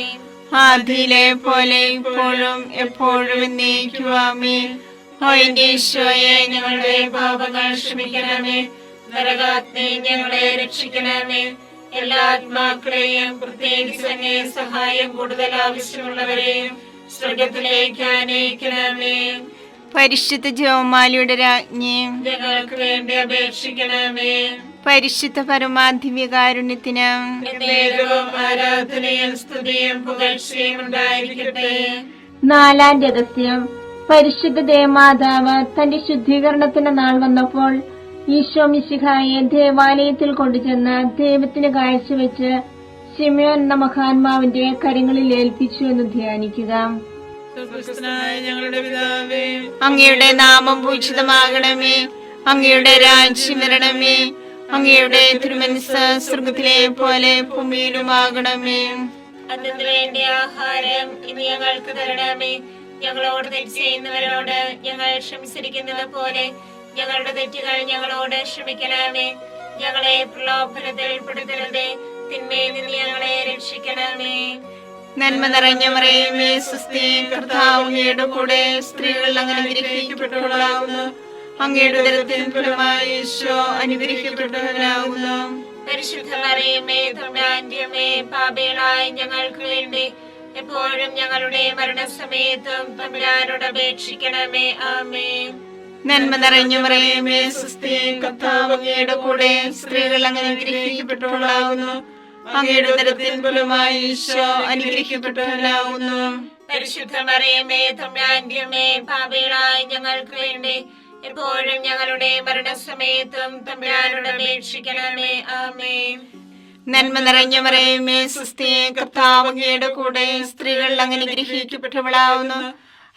ആദിയിലെ പോലെ ഇപ്പോഴും എപ്പോഴും എന്നേക്കും. ആമേൻ. ഓ എന്റെ ഈശോയെ, ഞങ്ങളുടെ പാപങ്ങൾ ക്ഷമിക്കണമേ. നരകാഗ്നി ഞങ്ങളെ രക്ഷിക്കണമേ. എല്ലാ ആത്മാക്കളെയും പ്രത്യേകിച്ച് അങ്ങേ സഹായം കൂടുതൽ ആവശ്യമുള്ളവരെയും സ്വർഗത്തിലേക്ക് ആനയിക്കണമേ. പരിശുദ്ധ ജപമാലയുടെ രാജ്ഞി, ഞങ്ങൾക്ക് വേണ്ടി അപേക്ഷിക്കണമേ. പരിശുദ്ധ പരമാധിവ്യകാരുണ്യത്തിന് എന്നേരവും ആരാധനയും സ്തുതിയും പുകഴ്ചയും ഉണ്ടായിരിക്കട്ടെ. നാലാം രഹസ്യം. പരിശുദ്ധ ദേവമാതാവ് തന്റെ ശുദ്ധീകരണത്തിന്റെ നാൾ വന്നപ്പോൾ ഈശോ മിശിഹായെ ദേവാലയത്തിൽ കൊണ്ടുചെന്ന് ദൈവത്തിന് കാഴ്ചവെച്ച് ശിമയോൻ എന്ന മഹാത്മാവിന്റെ കരങ്ങളിൽ ഏൽപ്പിച്ചു എന്ന് ധ്യാനിക്കുക. ഞങ്ങളുടെ പിതാവേ, അങ്ങയുടെ നാമം പൂജിതമാകണമേ. അങ്ങയുടെ രാജ്യം വരണമേ. അങ്ങയുടെ തിരുമനസ്സ് സ്വർഗത്തിലെ പോലെ ഭൂമിയിലുമാകണമേ. അതിനു വേണ്ടി ആഹാരം ഇനി ഞങ്ങൾക്ക് തരണമേ. ഞങ്ങളോട് തെറ്റ് ചെയ്യുന്നവരോട് ഞങ്ങൾ ക്ഷമിച്ചിരിക്കുന്നത് പോലെ ഞങ്ങളുടെ തെറ്റുകൾ ഞങ്ങളോട് ക്ഷമിക്കണമേ. ഞങ്ങളെ പ്രലോഭനത്തിൽ ഉൾപ്പെടുത്തരുതേ, തിന്മയിൽ നിന്ന് ഞങ്ങളെ രക്ഷിക്കണമേ. നന്മ നിറഞ്ഞ മറിയമേ സ്വസ്തി, കർത്താവ് അങ്ങയുടെ കൂടെ സ്ത്രീകൾ അങ്ങ് അനുഗ്രഹിക്കപ്പെട്ടവളാകുന്നു. അങ്ങയുടെ ഉദരത്തിൻ ഫലമായി ഈശോ അനുഗ്രഹിക്കപ്പെട്ടവനാകുന്നു. പരിശുദ്ധ മറിയമേ തമ്പുരാന്റെ അമ്മേ, പാപികളായ ഞങ്ങൾക്ക് വേണ്ടി എപ്പോഴും ഞങ്ങളുടെ മരണസമയത്തും തമ്പുരാനോട് അപേക്ഷിക്കണമേ. ആമേൻ. നന്മ നിറഞ്ഞ മറിയമേ സ്വസ്തി, കർത്താവ് അങ്ങയുടെ കൂടെ സ്ത്രീകൾ അങ്ങ് അനുഗ്രഹിക്കപ്പെട്ടവളാകുന്നു. അങ്ങയുടെ ഉദരത്തിൻ ഫലമായി ഈശോ അനുഗ്രഹിക്കപ്പെട്ടവനാകുന്നു. പരിശുദ്ധ മറിയമേ തമ്പുരാന്റെ അമ്മേ, പാപികളായ ഞങ്ങൾക്ക് വേണ്ടി എപ്പോഴും ഞങ്ങളുടെ മരണസമയത്തും തമ്പുരാനോട് അപേക്ഷിക്കണമേ. ആമേൻ. നന്മ നിറഞ്ഞ മറിയമേ സ്വസ്തി, കർത്താവ് അങ്ങയുടെ കൂടെ സ്ത്രീകൾ അങ്ങ് അനുഗ്രഹിക്കപ്പെട്ടവളാകുന്നു.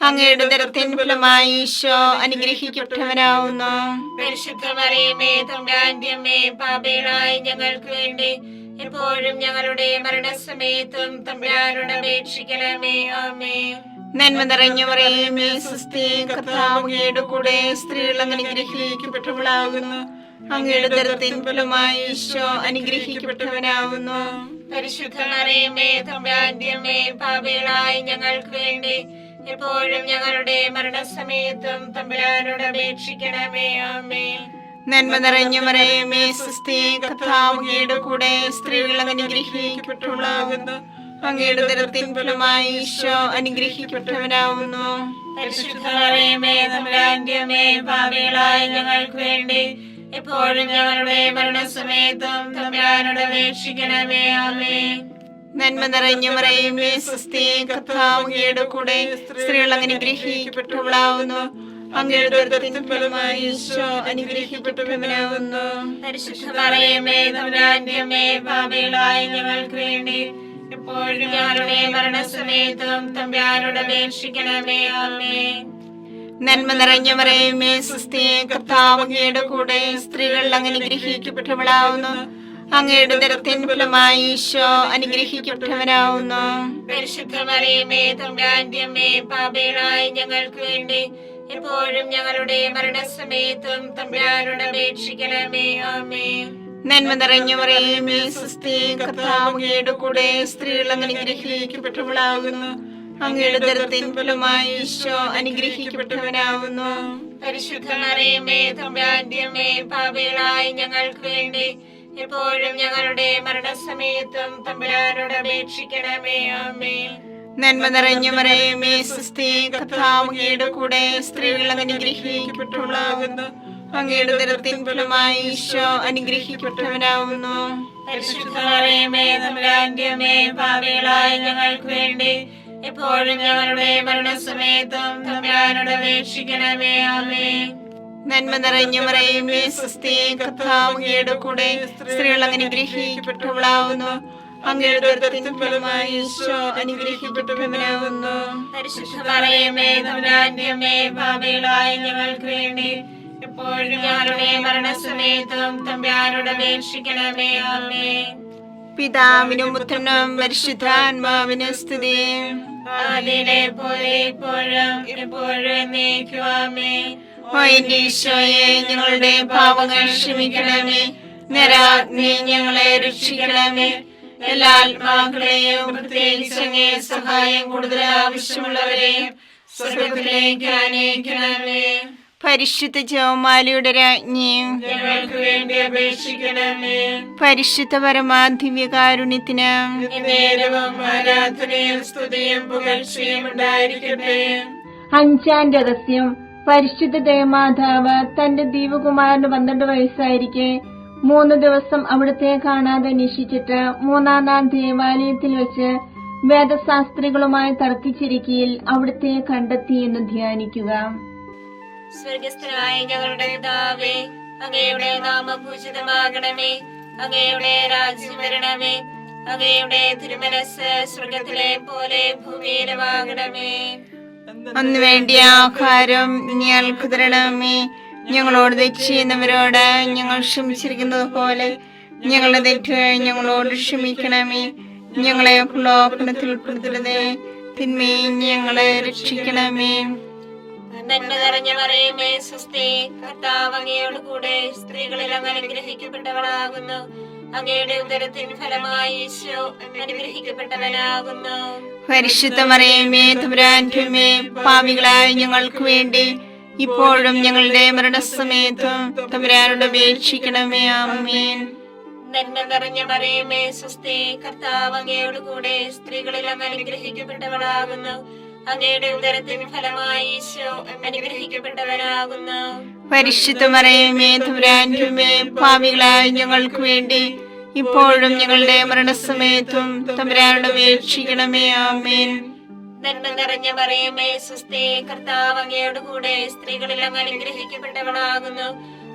അങ്ങയുടെ ഉദരത്തിൻ ഫലമായി ഈശോ അനുഗ്രഹിക്കപ്പെട്ടവനാകുന്നു. പരിശുദ്ധ മറിയമേ തമ്പുരാന്റെ അമ്മേ, പാപികളായ ഞങ്ങൾക്ക് വേണ്ടി എപ്പോഴും ഞങ്ങളുടെ മരണസമയത്തും തമ്പുരാനോട് അപേക്ഷിക്കണമേ. ആമേൻ. നന്മ നിറഞ്ഞ മറിയമേ സ്വസ്തി, കർത്താവ് അങ്ങയുടെ കൂടെ സ്ത്രീകൾ അങ്ങ് അനുഗ്രഹിക്കപ്പെട്ടവളാകുന്നു. അങ്ങയുടെ ഉദരത്തിൻ ഫലമായി ഈശോ അനുഗ്രഹിക്കപ്പെട്ടവനാകുന്നു. പരിശുദ്ധ മറിയമേ തമ്പുരാന്റെ അമ്മേ, പാപികളായ ഞങ്ങൾക്ക് വേണ്ടി എപ്പോഴും ഞങ്ങളുടെ മരണസമയത്തും തമ്പുരാനോട് അപേക്ഷിക്കണമേ. ആമേൻ. നന്മ നിറഞ്ഞ മറിയമേ സുസ്ഥി, കർത്താവ് അങ്ങയുടെ കൂടെ സ്ത്രീകൾ അനുഗ്രഹിക്കപ്പെട്ടവളാകുന്നു. അങ്ങയുടെ ഉദരത്തിൻ ഫലമായി ഈശോ അനുഗ്രഹിക്കപ്പെട്ടവനാവുന്നു. പരിശുദ്ധ മറിയമേ തമ്പുരാന്റെ അമ്മേ, പാപികളായ ഞങ്ങൾക്ക് വേണ്ടി എപ്പോഴും ഞങ്ങളുടെ മരണസമയത്തും തമ്പുരാനോട് അപേക്ഷിക്കണമേ. ആമേൻ. നന്മ നിറഞ്ഞ മറിയമേ സുസ്ഥി, കർത്താവ് അങ്ങയുടെ കൂടെ സ്ത്രീകൾ അനുഗ്രഹിക്കപ്പെട്ടവളാവുന്നു. അങ്ങയുടെ ഉദരത്തിൻ ഫലമായി ഈശോ അനുഗ്രഹിക്കപ്പെട്ടവനാവുന്നു. പരിശുദ്ധ മറിയമേ തമ്പുരാന്റെ അമ്മേ, പാപികളായ ഞങ്ങൾക്ക് വേണ്ടി എപ്പോഴും ഞങ്ങളുടെ മരണസമയത്തും തമ്പുരാനോട് അപേക്ഷിക്കണമേ. ആമേൻ. നന്മ നിറഞ്ഞ മറിയമേ സുസ്ഥി, കർത്താവ് അങ്ങയുടെ കൂടെ സ്ത്രീകൾ അനുഗ്രഹിക്കപ്പെട്ടവളാവുന്നു. അങ്ങയുടെ ഉദരത്തിൻ ഫലമായി ഈശോ അനുഗ്രഹിക്കപ്പെട്ടവനാവുന്നു. പരിശുദ്ധ മറിയമേ തമ്പുരാന്റെ അമ്മേ, പാപികളായ ഞങ്ങൾക്ക് വേണ്ടി എപ്പോഴും ഞങ്ങളുടെ മരണസമയത്തും തമ്പുരാനോട് അപേക്ഷിക്കണമേ. ആമേൻ. നന്മ നിറഞ്ഞ മറിയമേ സുസ്ഥി, കർത്താവ് അങ്ങയുടെ കൂടെ സ്ത്രീകൾ അനുഗ്രഹിക്കപ്പെട്ടവളാകുന്നു. അങ്ങയുടെ ഉദരത്തിൻ ഫലമായി ഈശോ അനുഗ്രഹിക്കപ്പെട്ടവനാവുന്നു. പരിശുദ്ധ മറിയമേ തമ്പുരാന്റെ അമ്മേ, പാപികളായ ഞങ്ങൾക്ക് വേണ്ടി എപ്പോഴും ഞങ്ങളുടെ മരണസമയത്തും തമ്പുരാനോട് അപേക്ഷിക്കണമേ. ആമേൻ. നന്മ നിറഞ്ഞ മറിയമേ സുസ്ഥി, കർത്താവ് അങ്ങയുടെ കൂടെ സ്ത്രീകൾ അനുഗ്രഹിക്കപ്പെട്ടവളാകുന്നു. അങ്ങയുടെ ഉദരത്തിൻ ഫലമായി ഈശോ അനുഗ്രഹിക്കപ്പെട്ടവനാവുന്നു. പരിശുദ്ധ മറിയമേ തമ്പുരാന്റെ അമ്മേ, പാപികളായ ഞങ്ങൾക്ക് വേണ്ടി എപ്പോഴും ഞങ്ങളുടെ മരണസമയത്തും തമ്പുരാനോട് അപേക്ഷിക്കണമേ. ആമേൻ. നന്മ നിറഞ്ഞ മറിയമേ സുസ്ഥി, കർത്താവ് അങ്ങയുടെ കൂടെ സ്ത്രീകൾ അനുഗ്രഹിക്കപ്പെട്ടവളാവുന്നു. അങ്ങയുടെ ഉദരത്തിൻ ഫലമായി ഈശോ അനുഗ്രഹിക്കപ്പെട്ടവനാവുന്നു. പരിശുദ്ധ മറിയമേ തമ്പുരാന്റെ അമ്മേ, പാപികളായ ഞങ്ങൾക്ക് വേണ്ടി എപ്പോഴും ഞങ്ങളുടെ മരണസമയത്തും തമ്പുരാനോട് അപേക്ഷിക്കണമേ. ആമേൻ. പിതാവിനും പുത്രനും പരിശുദ്ധാത്മാവിനും സ്തുതി. ആദിയിലെ പോലെ ഇപ്പോഴും എപ്പോഴും എന്നേക്കും. ആമേൻ. ഓ എന്റെ ഈശോയെ, ഞങ്ങളുടെ പാപങ്ങൾ ക്ഷമിക്കണമേ. നരാഗ്നി ഞങ്ങളെ രക്ഷിക്കണമേ. എല്ലാ ആത്മാക്കളെയും പ്രത്യേകിച്ച് അങ്ങേ സഹായം കൂടുതൽ ആവശ്യമുള്ളവരെയും സ്വർഗ്ഗത്തിലേക്ക് ആനയിക്കണമേ. പരിശുദ്ധ ജപമാലയുടെ രാജ്ഞിയും ഞങ്ങൾക്ക് വേണ്ടി അപേക്ഷിക്കണമേ. പരിശുദ്ധ പരമാധിവ്യകാരുണ്യത്തിന് നേരവും ആരാധനയും സ്തുതിയും പുകഴ്ചയും ഉണ്ടായിരിക്കട്ടെ. അഞ്ചാം രഹസ്യം. പരിശുദ്ധ ദേവമാതാവ് തന്റെ ദൈവകുമാരന് 12 വയസ്സായിരിക്കെ 3 ദിവസം അവിടുത്തെ കാണാതെ അന്വേഷിച്ചിട്ട് 3-ാം നാൾ ദേവാലയത്തിൽ വെച്ച് വേദശാസ്ത്രികളുമായി തർക്കിച്ചിരിക്കയിൽ അവിടുത്തെ കണ്ടെത്തി എന്ന് ധ്യാനിക്കുക. സ്വർഗസ്ഥനായ ഞങ്ങളുടെ പിതാവേ, അങ്ങയുടെ നാമം പൂജിതമാകണമേ. അങ്ങയുടെ രാജ്യം വരണമേ. അങ്ങയുടെ തിരുമനസ് സ്വർഗത്തിലെ പോലെ ഭൂമിയിലുമാകണമേ. അന്ന് വേണ്ടിയ ആഹാരം ഞങ്ങൾക്ക് തരണമേ. ഞങ്ങളോട് തെറ്റ് ചെയ്യുന്നവരോട് ഞങ്ങൾ ക്ഷമിച്ചിരിക്കുന്നത് പോലെ ഞങ്ങളുടെ തെറ്റുകൾ ഞങ്ങളോട് ക്ഷമിക്കണമേ. ഞങ്ങളെ പ്രലോഭനത്തിൽ ഉൾപ്പെടുത്തരുതേ, തിന്മയിൽ ഞങ്ങളെ രക്ഷിക്കണമേ. നന്മ നിറഞ്ഞ മറിയമേ സ്വസ്തി, കർത്താവ് അങ്ങയോട് കൂടെ സ്ത്രീകളിൽ അങ്ങ് അനുഗ്രഹിക്കപ്പെട്ടവളാകുന്നു. അങ്ങയുടെ ഉദരത്തിൻ ഫലമായി ഈശോ അനുഗ്രഹിക്കപ്പെട്ടവനാകുന്നു. പരിശുദ്ധ മറിയമേ തമ്പുരാന്റെ അമ്മേ, പാപികളായ ഞങ്ങൾക്ക് വേണ്ടി ഇപ്പോഴും ഞങ്ങളുടെ മരണസമയത്തും തമ്പുരാനോട് അപേക്ഷിക്കണമേ. ആമേൻ. നന്മ നിറഞ്ഞ മറിയമേ സ്വസ്തി, കർത്താവ് അങ്ങയോട് കൂടെ സ്ത്രീകളിൽ അങ്ങ് അനുഗ്രഹിക്കപ്പെട്ടവളാകുന്നു. അങ്ങയുടെ ഉദരത്തിൻ ഫലമായി ഈശോ അനുഗ്രഹിക്കപ്പെട്ടവനാകുന്നു. പരിശുദ്ധ മറിയമേ തമ്പുരാന്റെ അമ്മേ, പാപികളായ ഞങ്ങൾക്ക് വേണ്ടി ഇപ്പോഴും ഞങ്ങളുടെ മരണസമയത്തും തമ്പുരാനോട് അപേക്ഷിക്കണമേ. ആമേൻ. നന്മ നിറഞ്ഞ മറിയമേ സ്വസ്തി, കർത്താവ് അങ്ങയോട് കൂടെ സ്ത്രീകളിൽ അങ്ങ് അനുഗ്രഹിക്കപ്പെട്ടവളാകുന്നു.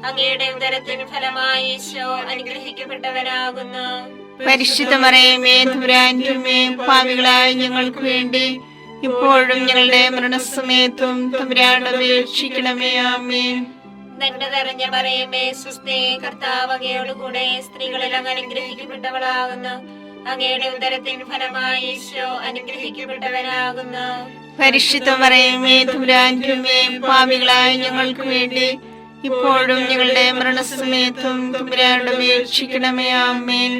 അങ്ങയുടെ ഉദരത്തിൻ ഫലമായി ഈശോ അനുഗ്രഹിക്കപ്പെട്ടവനാകുന്നു. പരിശുദ്ധ മറിയമേ തമ്പുരാന്റെ അമ്മേ, പാപികളായ ഞങ്ങൾക്ക് വേണ്ടി ഇപ്പോഴും ഞങ്ങളുടെ മരണസമയത്തും തമ്പുരാനോട് അപേക്ഷിക്കണമേ. ആമേൻ. നന്മ നിറഞ്ഞ മറിയമേ സ്വസ്തി, കർത്താവ് അങ്ങയോട് കൂടെ സ്ത്രീകളിൽ അങ്ങ് അനുഗ്രഹിക്കപ്പെട്ടവളാകുന്നു. അങ്ങയുടെ ഉദരത്തിൻ ഫലമായി ഈശോ അനുഗ്രഹിക്കപ്പെട്ടവനാകുന്നു. പരിശുദ്ധ മറിയമേ തമ്പുരാന്റെ അമ്മേ, പാപികളായ ഞങ്ങൾക്ക് വേണ്ടി ഇപ്പോഴും ഞങ്ങളുടെ മരണസമയത്തും തമ്പുരാനോട് അപേക്ഷിക്കണമേ. ആമേൻ.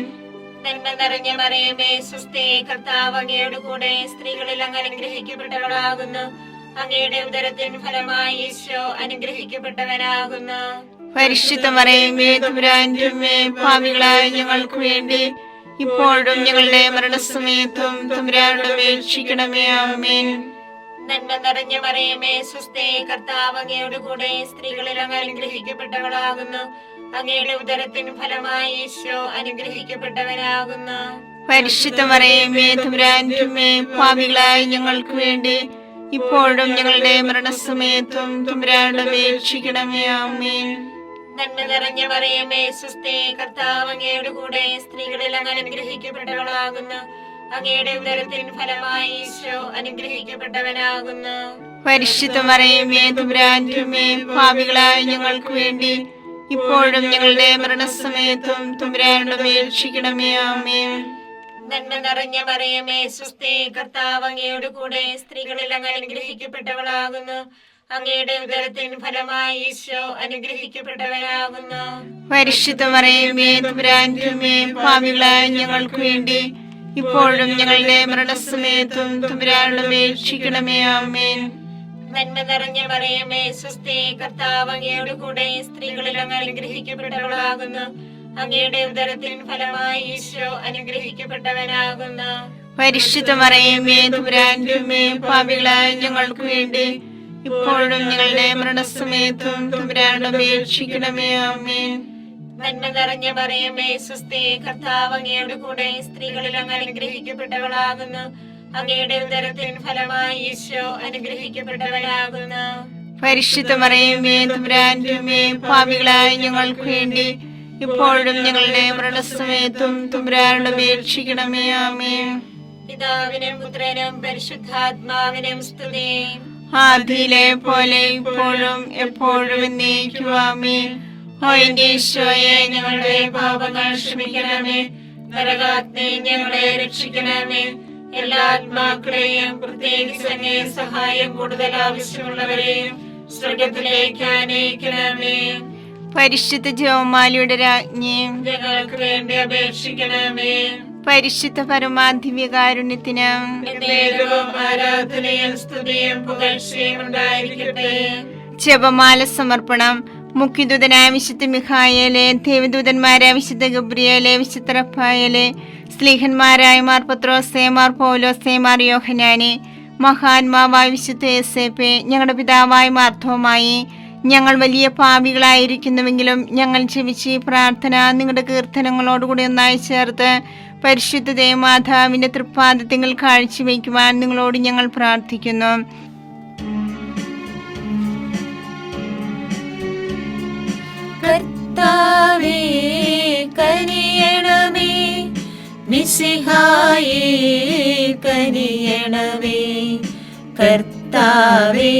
നന്മ നിറഞ്ഞ മറിയമേ സ്വസ്തി, കർത്താവ് അങ്ങയോട് കൂടെ സ്ത്രീകളിൽ അങ്ങ് അനുഗ്രഹിക്കപ്പെട്ടവളാകുന്നു. അങ്ങയുടെ ഉദരത്തിൻ ഫലമായി ഈശോ അനുഗ്രഹിക്കപ്പെട്ടവനാകുന്നു. പരിശുദ്ധ മറിയമേ തമ്പുരാന്റെ അമ്മേ, പാപികളായ ഞങ്ങൾക്ക് വേണ്ടി ഇപ്പോഴും ഞങ്ങളുടെ മരണസമയത്തും തമ്പുരാനോട് അപേക്ഷിക്കണമേ. ആമേൻ. നന്മ നിറഞ്ഞ മറിയമേ സ്വസ്തി, കർത്താവ് അങ്ങയുടെ കൂടെ, സ്ത്രീകളിൽ അങ്ങ് അനുഗ്രഹിക്കപ്പെട്ടവളാകുന്നു. അങ്ങയുടെ ഉദരത്തിന് ഫലമായി ഈശോ അനുഗ്രഹിക്കപ്പെട്ടവനാകുന്നു. പരിശുദ്ധ മറിയമേ തമ്പുരാന്റെ അമ്മേ, പാപികളായ ഞങ്ങൾക്ക് വേണ്ടി ഇപ്പോഴും ഞങ്ങളുടെ മരണസമയത്തും തമ്പുരാനോട് അപേക്ഷിക്കണമേ. ആമേൻ. നന്മ നിറഞ്ഞ മറിയമേ സ്വസ്തി, കർത്താവ് അങ്ങയുടെ കൂടെ, സ്ത്രീകളിൽ അങ്ങ് അനുഗ്രഹിക്കപ്പെട്ടവളാകുന്നു. അങ്ങയുടെ ഉദരത്തിന് ഫലമായി ഈശോ അനുഗ്രഹിക്കപ്പെട്ടവനാകുന്നു. പരിശുദ്ധ മറിയമേ തമ്പുരാന്റെ അമ്മേ, പാപികളായ ഞങ്ങൾക്ക് വേണ്ടി ഇപ്പോഴും ഞങ്ങളുടെ മരണസമയത്തും തമ്പുരാനോട് അപേക്ഷിക്കണമേ. ആമേൻ. നന്മ നിറഞ്ഞ മറിയമേ സ്വസ്തി, കർത്താവ് അങ്ങയുടെ കൂടെ, സ്ത്രീകളിൽ അങ്ങ് അനുഗ്രഹിക്കപ്പെട്ടവളാകുന്നു. അങ്ങയുടെ ഉദരത്തിന് ഫലമായി ഈശോ അനുഗ്രഹിക്കപ്പെട്ടവനാകുന്നു. പരിശുദ്ധ മറിയമേ തമ്പുരാന്റെ അമ്മേ, പാപികളായ ഞങ്ങൾക്ക് വേണ്ടി ഇപ്പോഴും ഞങ്ങളുടെ മരണസമയത്തും തമ്പുരാനോട് അപേക്ഷിക്കണമേ. ആമേൻ. നന്മ നിറഞ്ഞ മറിയമേ സ്വസ്തി, കർത്താവ് അങ്ങയുടെ കൂടെ, സ്ത്രീകളിൽ അങ്ങ് അനുഗ്രഹിക്കപ്പെട്ടവളാകുന്നു. അങ്ങയുടെ ഉദരത്തിന് ഫലമായി ഈശോ അനുഗ്രഹിക്കപ്പെട്ടവനാകുന്നു. പരിശുദ്ധ മറിയമേ തമ്പുരാന്റെ അമ്മേ, പാപികളായ ഞങ്ങൾക്ക് വേണ്ടി ഇപ്പോഴും ഞങ്ങളുടെ മരണസമയത്തും തമ്പുരാനോട് അപേക്ഷിക്കണമേ. ആമേൻ. നന്മ നിറഞ്ഞ മറിയമേ സ്വസ്തി, കർത്താവ് അങ്ങയുടെ കൂടെ, സ്ത്രീകളിൽ അങ്ങ് അനുഗ്രഹിക്കപ്പെട്ടവളാകുന്നു. അങ്ങയുടെ ഉദരത്തിന് ഫലമായി ഈശോ അനുഗ്രഹിക്കപ്പെട്ടവനാകുന്നു. പരിശുദ്ധ മറിയമേ തമ്പുരാന്റെ അമ്മേ, പാപികളായ ഞങ്ങൾക്ക് വേണ്ടി ഇപ്പോഴും ഞങ്ങളുടെ മരണസമയത്തും തമ്പുരാനോട് അപേക്ഷിക്കണമേ. ആമേൻ. പിതാവിനും പുത്രനും പരിശുദ്ധാത്മാവിനും സ്തുതി. ആദിയിലെ പോലെ ഇപ്പോഴും എപ്പോഴും എന്നേക്കും. ആമേൻ. ഓ എന്റെ ഈശോയെ, ഞങ്ങളുടെ പാപങ്ങൾ ക്ഷമിക്കണമേ. നരകാഗ്നി ഞങ്ങളെ രക്ഷിക്കണമേ. എല്ലാ ആത്മാക്കളെയും, പ്രത്യേകിച്ച് അങ്ങേ സഹായം കൂടുതൽ ആവശ്യമുള്ളവരെയും സ്വർഗത്തിലേക്ക് ആനയിക്കണമേ. പരിശുദ്ധ ജപമാലയുടെ രാജ്ഞി, ഞങ്ങൾക്ക് വേണ്ടി അപേക്ഷിക്കണമേ. പരിശുദ്ധ പരമാധിവ്യകാരുണ്യത്തിന് എന്നേരവും ആരാധനയും സ്തുതിയും പുകഴ്ചയും ഉണ്ടായിരിക്കട്ടെ. ജപമാല സമർപ്പണം. മുഖ്യദൂതനായ വിശുദ്ധ മിഖായേലെ, ദേവദൂതന്മാരായ വിശുദ്ധ ഗബ്രിയേലെ, വിശുദ്ധ റഫായേലെ, സ്ലീഹന്മാരായ മാർ പത്രോസേ, മാർ പൗലോസേ, മാർ യോഹന്നാനെ, മഹാത്മാവായ വിശുദ്ധ യേസേപ്പേ, ഞങ്ങളുടെ പിതാവായ മാർത്തോമായി, ഞങ്ങൾ വലിയ പാപികളായിരിക്കുന്നുവെങ്കിലും ഞങ്ങൾ ജപിച്ച് പ്രാർത്ഥന നിങ്ങളുടെ കീർത്തനങ്ങളോടുകൂടി ഒന്നായി ചേർത്ത് പരിശുദ്ധ ദേവമാതാവിന്റെ തൃപ്പാദത്തിൽ കാഴ്ചവെക്കുവാൻ നിങ്ങളോട് ഞങ്ങൾ പ്രാർത്ഥിക്കുന്നു. കർത്താവേ കനിയണമേ, മിശിഹായേ കനിയണമേ. കർത്താവേ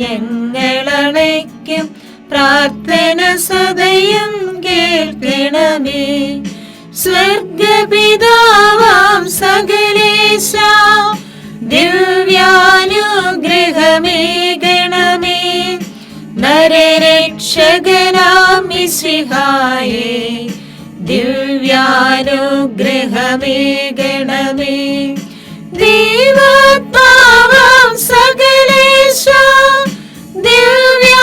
ഞങ്ങളണയ്ക്കും പ്രാർത്ഥന സദയം കേൾക്കണമേ. സ്വർഗപിതാവാം സകലേശ ദിവ്യാനുഗ്രഹമേകണമേ. നരരക്ഷകനാം മിശിഹായേ ദിവ്യാനുഗ്രഹമേകണമേ. ദൈവാത്മാവാം സകലേശ ദിവ്യാനുഗ്രഹമേകണമേ.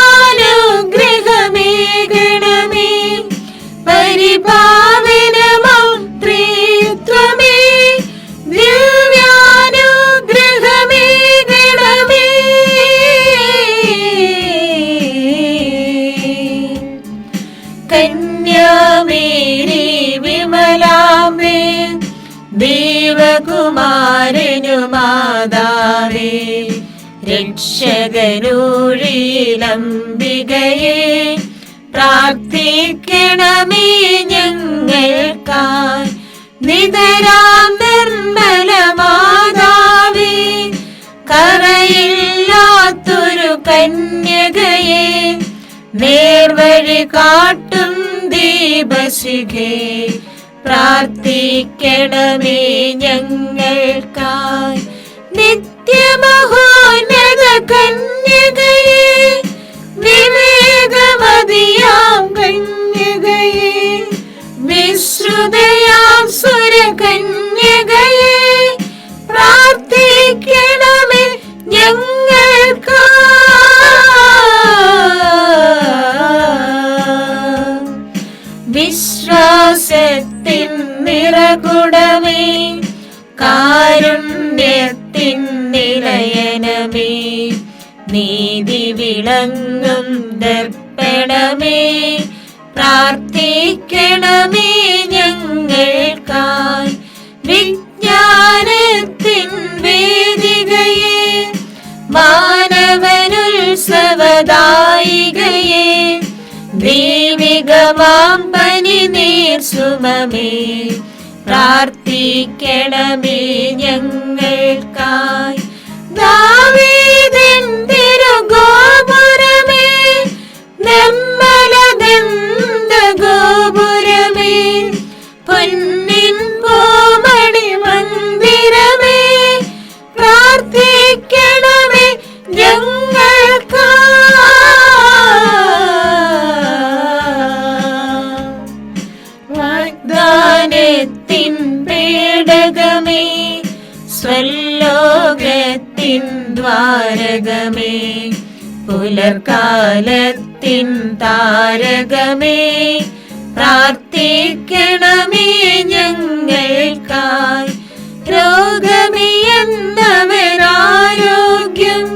പരിപാവനമാം ത്രിത്വമേ ദിവ്യാനുഗ്രഹമേകണമേ. കന്യാമേരി വിമലാംബേ, ദേവകുമാരനു മാതാവേ, രക്ഷകനൂഴിലംബികയെ പ്രാർത്ഥിക്കണമേ ഞങ്ങൾക്കായി. നിതരാം നിർമ്മല മാതാവേ, കറയില്ലാത്തൊരു കന്യകയെ, നേർവഴി കാട്ടും ദീപശിഖേ, പ്രാർത്ഥിക്കണമേ ഞങ്ങൾക്കായി. നിത്യമഹോന്നത കന്യകയെ, വിവേകമതിയാം കന്യകയെ, വിശ്രുതയാം സുരകന്യകയെ, പ്രാർത്ഥിക്കണമേ ഞങ്ങൾക്കായി. വിശ്വാസത്തിൻ നിറകുടമേ, കാരുണ്യത്തിൻ നിലയനമേ, നീതി വിളങ്ങും ദർപ്പണമേ, പ്രാർത്ഥിക്കണമേ ഞങ്ങൾക്കായി. വിജ്ഞാനത്തിൻ വേദികയെ, മാനവനുത്സവദായികയെ, ദൈവികമാം പനിനീർ സുമമേ, പ്രാർത്ഥിക്കണമേ ഞങ്ങൾക്കായി. ദാവീദിൻ തിരുഗോപുരമേ, നിർമ്മലദന്ത ഗോപുരമേ, പൊന്നിൻ പൂമണി മന്ദിരമേ, പ്രാർത്ഥിക്കണമേ ഞങ്ങൾക്കായി. വാഗ്ദാനത്തിൻ പേടകമേ, സ്വലോകത്തിൻ ദ്വാരകമേ, പുലർക്കാലത്തിൻ താരകമേ, പ്രാർത്ഥിക്കണമേ ഞങ്ങൾക്കായി. രോഗമിയെന്നവരാരോഗ്യം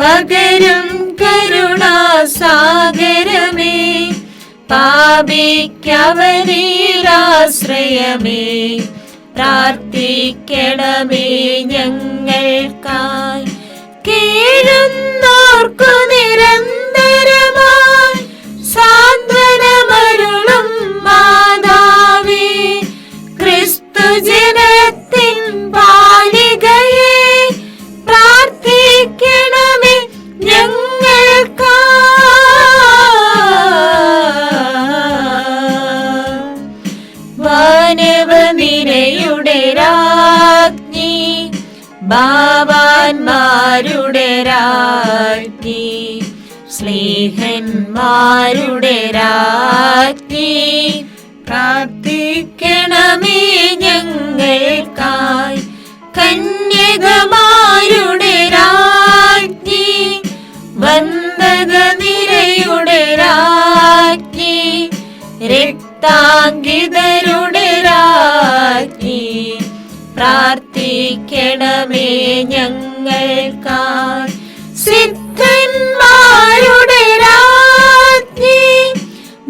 പകരും കരുണാസാഗരമേ, പാപിക്കവരിലാശ്രയമേ, പ്രാർത്ഥിക്കണമേ ഞങ്ങൾക്കായി. കേഴുന്നോർക്കു നിരന്തരമായി സാന്ത്വനമരുളും മാതാവേ, ക്രിസ്തുജനത്തിൻ പാലികയെ, പ്രാർത്ഥിക്കണമേ ഞങ്ങൾക്കായി. വാനവനിരയുടെ രാജ്ഞി, ബാവാന്മാരുടെ രാജ്ഞി, സ്ലീഹന്മാരുടെ രാജ്ഞി, പ്രാർത്ഥിക്കണമേ ഞങ്ങൾക്കായി. കന്യകമാരുടെ രാജ്ഞി, വന്ദകനിരയുടെ രാജ്ഞി, രക്താങ്കിതരുടെ രാജ്ഞി, പ്രാർത്ഥിക്കണമേ ഞങ്ങൾക്കായി. സിദ്ധന്മാരുടെ രാജ്ഞി,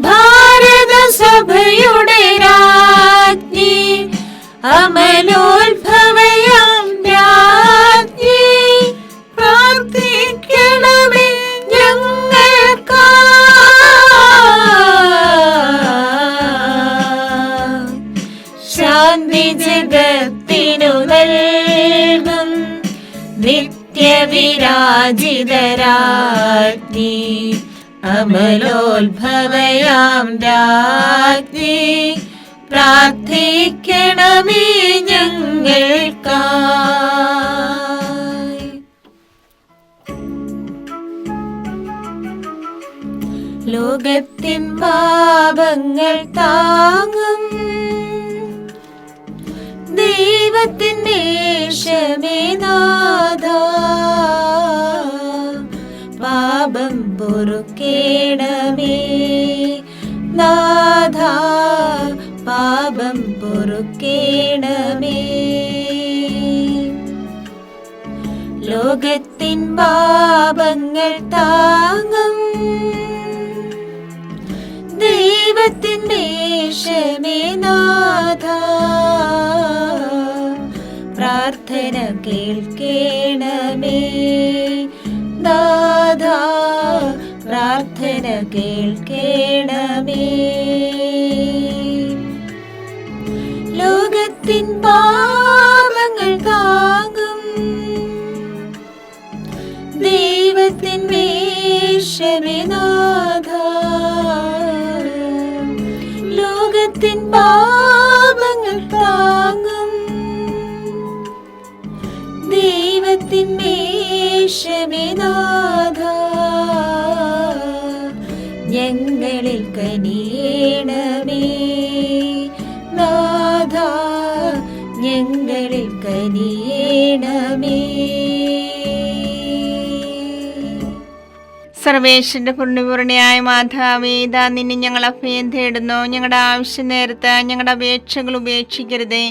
ഭാരതസഭയുടെ രാജ്ഞി, അമലോത്ഭവയാം രാജ്ഞി, പ്രാർത്ഥിക്കണമേ ഞങ്ങൾക്കായി. ശാന്തി ജഗത്തിനു നൽകും നിത്യവിരാജിതരാജ്ഞി, അമലോത്ഭവയാം രാജ്ഞി, പ്രാർത്ഥിക്കണമേ ഞങ്ങൾക്കായി. ലോകത്തിൻ പാപങ്ങൾ താങ്ങും ദൈവത്തിൻ്റെ ക്ഷമേനാഥ, പാപം പൊറുക്കേണമേ നാഥ, പാപം പൊറുക്കേണമേ. ലോകത്തിൻ പാപങ്ങൾ താങ്ങും ദൈവത്തിൻ്റെ ക്ഷമേനാഥ, പ്രാർത്ഥന കേൾക്കേണമേ നാഥ, പ്രാർത്ഥന കേൾക്കേണമേ. ലോകത്തിൻ പാപങ്ങൾ താങ്ങും ദൈവത്തിൻ്റെ ക്ഷമേനാഥ, ലോകത്തിൻ പാപങ്ങൾ താങ്ങും ദൈവത്തിൻ്റെ ക്ഷമേനാഥ, ഞങ്ങളിൽ കനിയേണമേ നാഥ, ഞങ്ങളിൽ കനിയേണമേ. സർവേശ്വരന്റെ പുണ്യപൂർണിയായ മാതാവേ, ഇതാ നിന്നെ ഞങ്ങൾ അഭയം തേടുന്നു. ഞങ്ങളുടെ ആവശ്യ നേരത്ത് ഞങ്ങളുടെ അപേക്ഷകൾ ഉപേക്ഷിക്കരുതേ.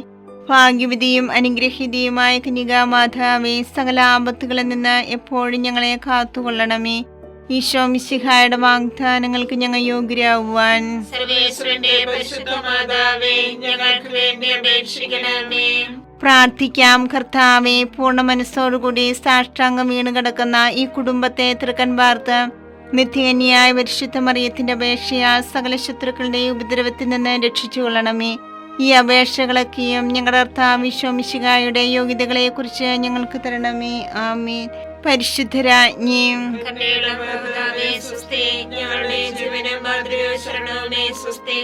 ഭാഗ്യവതിയും അനുഗ്രഹീതയുമായ കന്യകാ മാതാവേ, സകല ആപത്തുകളിൽ നിന്ന് എപ്പോഴും ഞങ്ങളെ കാത്തുകൊള്ളണമേ. ഈശോ മിശിഹായുടെ വാഗ്ദാനങ്ങൾക്ക് ഞങ്ങൾ യോഗ്യരാകുവാൻ സർവേശ്വരന്റെ പരിശുദ്ധ മാതാവേ, ഞങ്ങൾക്ക് വേണ്ടി അപേക്ഷിക്കണമേ. പ്രാർത്ഥിക്കാം. കർത്താവെ, പൂർണ്ണ മനസ്സോടുകൂടി സാഷ്ടാംഗം വീണ് കിടക്കുന്ന ഈ കുടുംബത്തെ തൃക്കൻ പാർത്ത് നിത്യകന്യായ പരിശുദ്ധ മറിയത്തിന്റെ അപേക്ഷയാൽ സകല ശത്രുക്കളുടെ ഉപദ്രവത്തിൽ നിന്ന് രക്ഷിച്ചു കൊള്ളണമേ. ഈ അപേക്ഷകളൊക്കെയും ഞങ്ങളുടെ കർത്താവ് ഈശോ മിശിഹായുടെ യോഗ്യതകളെ കുറിച്ച് ഞങ്ങൾക്ക് തരണമേ. ആമേൻ. പരിശുദ്ധരാജ്ഞിയും കരുണയുള്ള മാതാവേ, സ്വസ്തി. ഞങ്ങളുടെ ജീവനും മാതൃകയും ശരണവുമേ, സ്വസ്തി.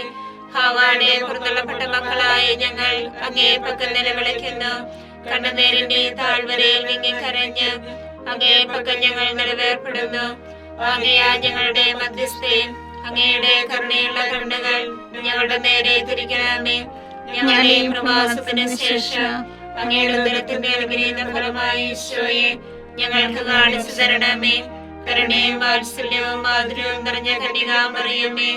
ഹവ്വായുടെ പുറത്തള്ളപ്പെട്ട മക്കളായ ഞങ്ങൾ അങ്ങേ പക്കൽ നിലവിളിക്കുന്നു. കണ്ണുനീരിന്റെ താഴ്വരയിൽ വിങ്ങിക്കരഞ്ഞ് അങ്ങേ പക്കൽ ഞങ്ങൾ നിലവേർപ്പെടുന്നു. ആകയാൽ ഞങ്ങളുടെ മധ്യസ്ഥേ, അങ്ങയുടെ കരുണയുള്ള കണ്ണുകൾ ഞങ്ങളുടെ നേരെ തിരിക്കണമേ. ഞങ്ങളുടെ ഈ പ്രവാസത്തിന് ശേഷം അങ്ങയുടെ ഉദരത്തിന്റെ അനുഗ്രഹീത ഫലമായി ഈശോയെ ഞങ്ങൾക്ക് കാണിച്ചു തരണമേ. കരുണയും വാത്സല്യവും മാധുര്യവും നിറഞ്ഞ കന്യകാമറിയമേ,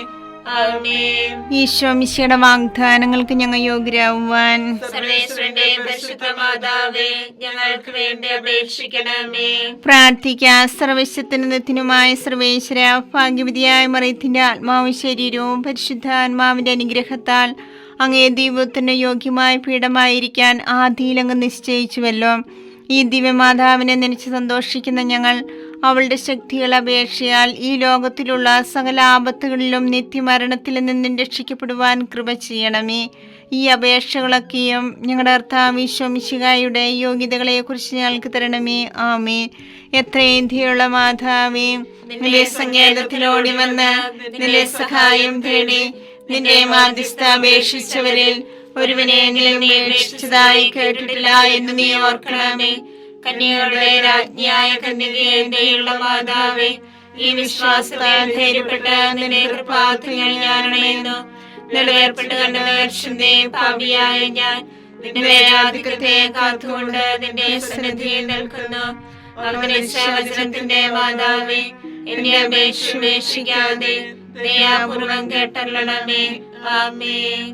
ആമേൻ. ഈശോ മിശിഹായുടെ വാഗ്ദാനങ്ങൾക്ക് ഞങ്ങൾ യോഗ്യരാകുവാൻ സർവേശ്വരന്റെ പരിശുദ്ധ മാതാവേ, ഞങ്ങൾക്ക് വേണ്ടി അപേക്ഷിക്കണമേ. പ്രാർത്ഥിക്കാം. സർവശക്തനുമായ സർവേശ്വര, ഭാഗ്യവതിയായ മറിയത്തിന്റെ ആത്മാവും ശരീരവും പരിശുദ്ധാത്മാവിന്റെ അനുഗ്രഹത്താൽ അങ്ങേ ദൈവത്തിന് യോഗ്യമായ പീഠമായിരിക്കാൻ ആദിയിലങ്ങ് നിശ്ചയിച്ചുവല്ലോ. ഈ ദിവ്യമാതാവിനെ നനച്ച് സന്തോഷിക്കുന്ന ഞങ്ങൾ അവളുടെ ശക്തികൾ അപേക്ഷയാൽ ഈ ലോകത്തിലുള്ള സകല ആപത്തുകളിലും നിത്യമരണത്തിൽ നിന്നും രക്ഷിക്കപ്പെടുവാൻ കൃപ ചെയ്യണമേ. ഈ അപേക്ഷകളൊക്കെയും ഞങ്ങളുടെ കർത്താവ് ഈശോ മിശിഹായുടെ യോഗ്യതകളെ കുറിച്ച് ഞങ്ങൾക്ക് തരണമേ. ആമേൻ. എത്രയും ദയുള്ള മാതാവേ, നിന്റെ സങ്കേതത്തിലോടി വന്ന് നിന്റെ സഹായം തേടി നിന്റെ മാധ്യസ്ഥ അപേക്ഷിച്ചവരിൽ ഒരുവനെ നീ അപേക്ഷിച്ചതായി കേട്ടിട്ടില്ല എന്ന് നീ ഓർക്കണമേ. കന്യകളുടെ രാജ്ഞിയായ കന്യകയുള്ള മാതാവേ, ഈ വിശ്വാസത്താൽ ധൈര്യപ്പെട്ട് നിന്റെ കൃപാർത്ഥങ്ങൾ ഞാനണയുന്നു. നിലവേർപ്പെട്ട് കണ്ടുവീഴ്ചന്റെ പാപിയായ ഞാൻ നിന്റെ ആധിക്യത്തെ കാത്തുകൊണ്ട് നിന്റെ സന്നിധിയിൽ നിൽക്കുന്നു. അവതരിച്ച വചനത്തിന്റെ മാതാവേ, എന്റെ അപേക്ഷ ഉപേക്ഷിക്കാതെ ദയാപൂർവം കേട്ടല്ലണമേ. ആമേൻ.